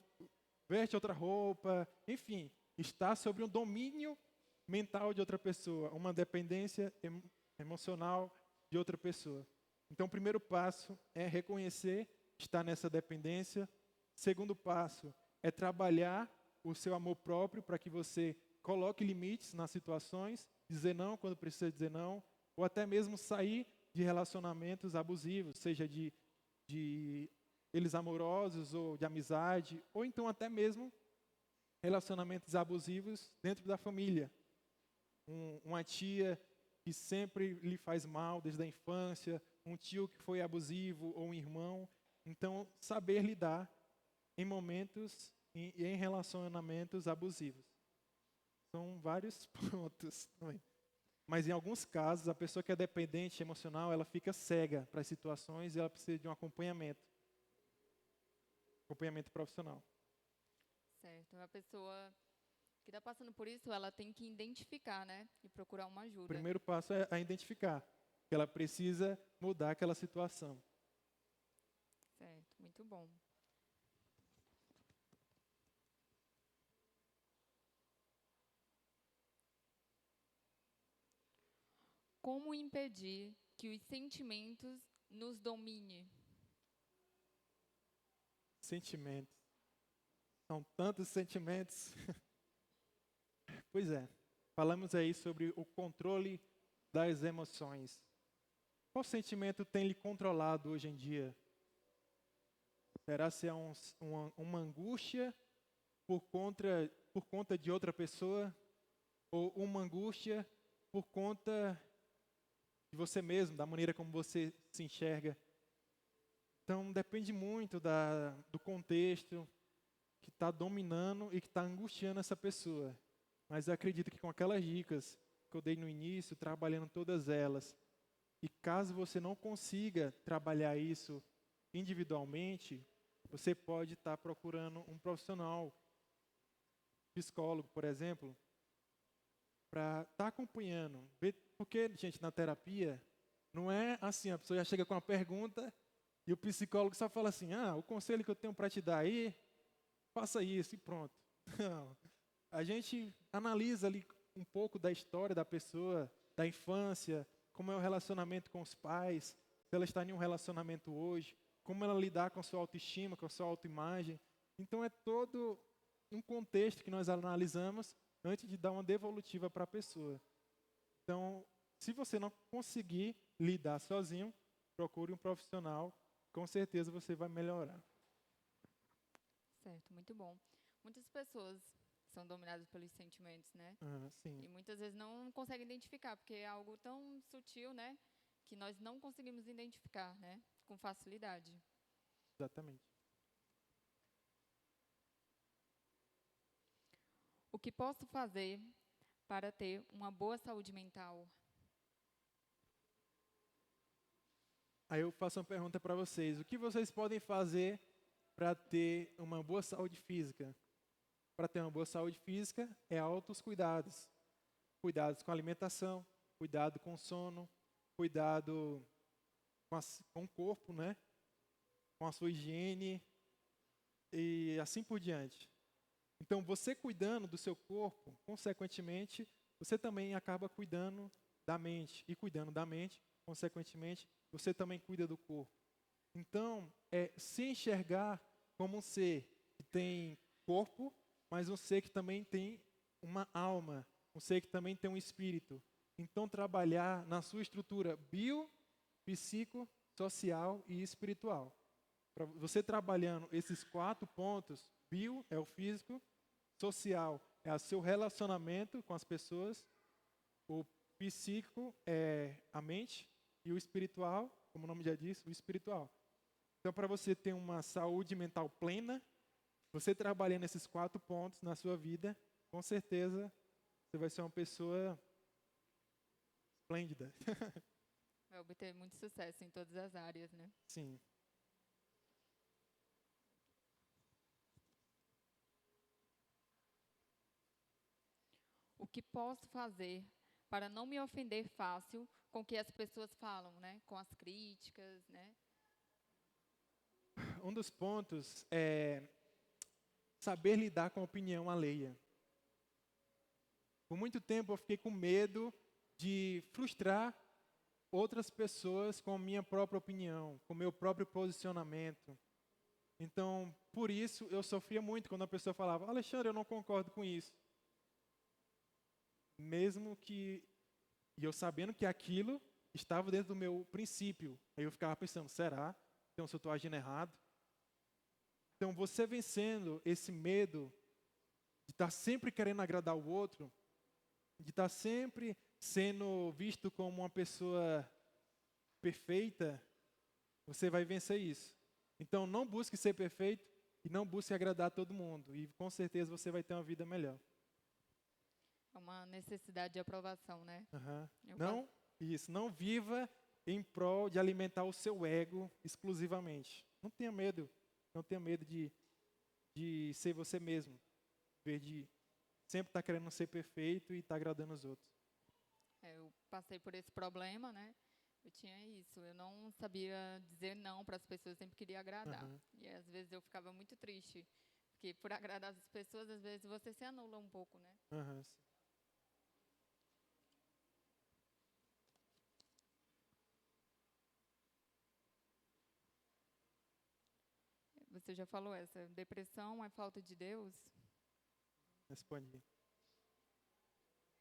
veste outra roupa, enfim, está sobre um domínio mental de outra pessoa, uma dependência emocional de outra pessoa. Então, o primeiro passo é reconhecer que está nessa dependência. Segundo passo é trabalhar o seu amor próprio para que você coloque limites nas situações, dizer não quando precisa dizer não, ou até mesmo sair de relacionamentos abusivos, seja de eles amorosos ou de amizade, ou então até mesmo relacionamentos abusivos dentro da família. Uma tia que sempre lhe faz mal desde a infância, um tio que foi abusivo ou um irmão. Então, saber lidar em momentos e em relacionamentos abusivos. São vários pontos também. Mas em alguns casos, a pessoa que é dependente emocional, ela fica cega para as situações e ela precisa de um acompanhamento profissional. Certo. A pessoa que está passando por isso, ela tem que identificar, né? E procurar uma ajuda. O primeiro passo é a identificar que ela precisa mudar aquela situação. Certo, muito bom. Como impedir que os sentimentos nos dominem? Sentimentos. São tantos sentimentos. Pois é. Falamos aí sobre o controle das emoções. Qual sentimento tem lhe controlado hoje em dia? Será se é uma angústia por conta de outra pessoa? Ou uma angústia por conta de você mesmo, da maneira como você se enxerga? Então, depende muito do contexto que está dominando e que está angustiando essa pessoa. Mas eu acredito que com aquelas dicas que eu dei no início, trabalhando todas elas, e caso você não consiga trabalhar isso individualmente, você pode estar procurando um profissional, psicólogo, por exemplo, para estar acompanhando. Porque, gente, na terapia, não é assim, a pessoa já chega com uma pergunta e o psicólogo só fala assim, o conselho que eu tenho para te dar aí, faça isso e pronto. Não. A gente analisa ali um pouco da história da pessoa, da infância, como é o relacionamento com os pais, se ela está em um relacionamento hoje, como ela lidar com a sua autoestima, com a sua autoimagem. Então é todo um contexto que nós analisamos antes de dar uma devolutiva para a pessoa. Então, se você não conseguir lidar sozinho, procure um profissional com certeza você vai melhorar. Certo, muito bom. Muitas pessoas são dominadas pelos sentimentos, né? Sim, E muitas vezes não conseguem identificar, porque é algo tão sutil, né? Que nós não conseguimos identificar, né? Com facilidade. exatamente. O que posso fazer para ter uma boa saúde mental? Aí eu faço uma pergunta para vocês. O que vocês podem fazer para ter uma boa saúde física? Para ter uma boa saúde física é altos cuidados. Cuidados com a alimentação, cuidado com o sono, cuidado com o corpo, né? Com a sua higiene e assim por diante. Então, você cuidando do seu corpo, consequentemente, você também acaba cuidando da mente. E cuidando da mente, consequentemente, você também cuida do corpo. Então, é se enxergar como um ser que tem corpo, mas um ser que também tem uma alma, um ser que também tem um espírito. Então, trabalhar na sua estrutura bio, psico, social e espiritual. Pra você trabalhando esses 4 pontos, bio é o físico, social é o seu relacionamento com as pessoas, o psíquico é a mente e o espiritual, como o nome já diz, o espiritual. Então, para você ter uma saúde mental plena, você trabalhando esses 4 pontos na sua vida, com certeza você vai ser uma pessoa esplêndida. Vai obter muito sucesso em todas as áreas, né? Sim. O que posso fazer para não me ofender fácil com o que as pessoas falam, né? Com as críticas, né? Um dos pontos é saber lidar com a opinião alheia. Por muito tempo eu fiquei com medo de frustrar outras pessoas com a minha própria opinião, com o meu próprio posicionamento. Então, por isso, eu sofria muito quando a pessoa falava: Alexandre, eu não concordo com isso. Mesmo que, e eu sabendo que aquilo estava dentro do meu princípio. Aí eu ficava pensando: será? Então, se eu estou agindo errado? Então, você vencendo esse medo de estar sempre querendo agradar o outro, de estar sempre sendo visto como uma pessoa perfeita, você vai vencer isso. Então, não busque ser perfeito e não busque agradar todo mundo. E com certeza você vai ter uma vida melhor. É uma necessidade de aprovação, né? Uhum. Eu Não, isso, não viva em prol de alimentar o seu ego exclusivamente. Não tenha medo. Não tenha medo de ser você mesmo. Em vez de sempre estar querendo ser perfeito e estar agradando os outros. eu passei por esse problema, né? Eu tinha isso, eu não sabia dizer não para as pessoas, sempre queria agradar. Uhum. E às vezes eu ficava muito triste, porque por agradar as pessoas, às vezes você se anula um pouco, né? Uhum. Você já falou essa, depressão é falta de Deus? Respondi.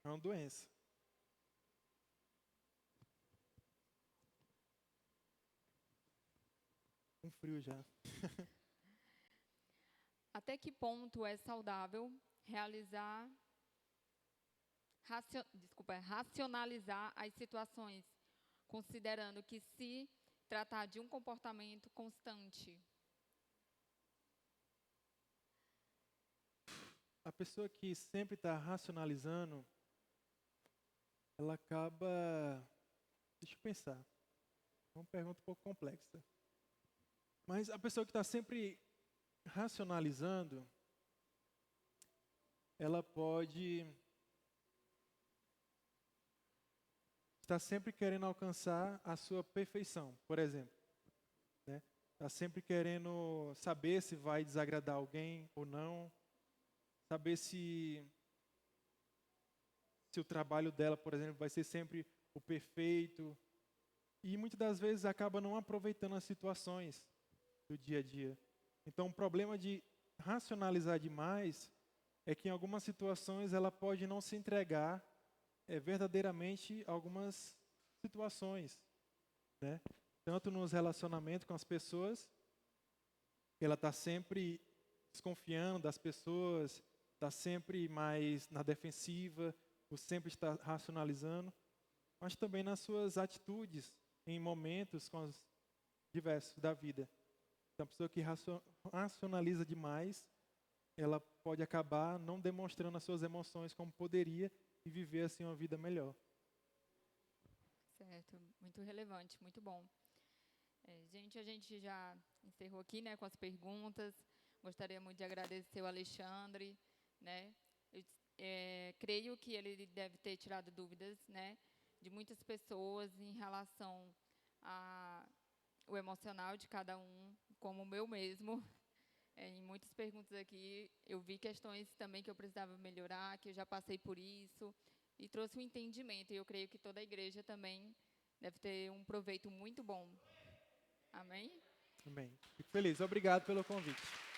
É uma doença. Com frio já. Até que ponto é saudável realizar, racionalizar as situações, considerando que se tratar de um comportamento constante? A pessoa que sempre está racionalizando, ela acaba. Deixa eu pensar. É uma pergunta um pouco complexa. Mas a pessoa que está sempre racionalizando, ela pode estar sempre querendo alcançar a sua perfeição, por exemplo. Né? Está sempre querendo saber se vai desagradar alguém ou não, saber se o trabalho dela, por exemplo, vai ser sempre o perfeito. E muitas das vezes acaba não aproveitando as situações do dia a dia. Então, o problema de racionalizar demais é que em algumas situações ela pode não se entregar verdadeiramente a algumas situações, né? tanto nos relacionamentos com as pessoas, ela está sempre desconfiando das pessoas, está sempre mais na defensiva, ou sempre está racionalizando, mas também nas suas atitudes, em momentos com os diversos da vida. Então, a pessoa que racionaliza demais, ela pode acabar não demonstrando as suas emoções como poderia e viver assim uma vida melhor. Certo, muito relevante, muito bom. Gente, a gente já encerrou aqui, né, com as perguntas. Gostaria muito de agradecer o Alexandre, né? Eu creio que ele deve ter tirado dúvidas, né, de muitas pessoas em relação ao emocional de cada um, como o meu mesmo. Em muitas perguntas aqui, eu vi questões também que eu precisava melhorar, que eu já passei por isso, e trouxe um entendimento. E eu creio que toda a igreja também deve ter um proveito muito bom. Amém? Amém. Fico feliz. Obrigado pelo convite.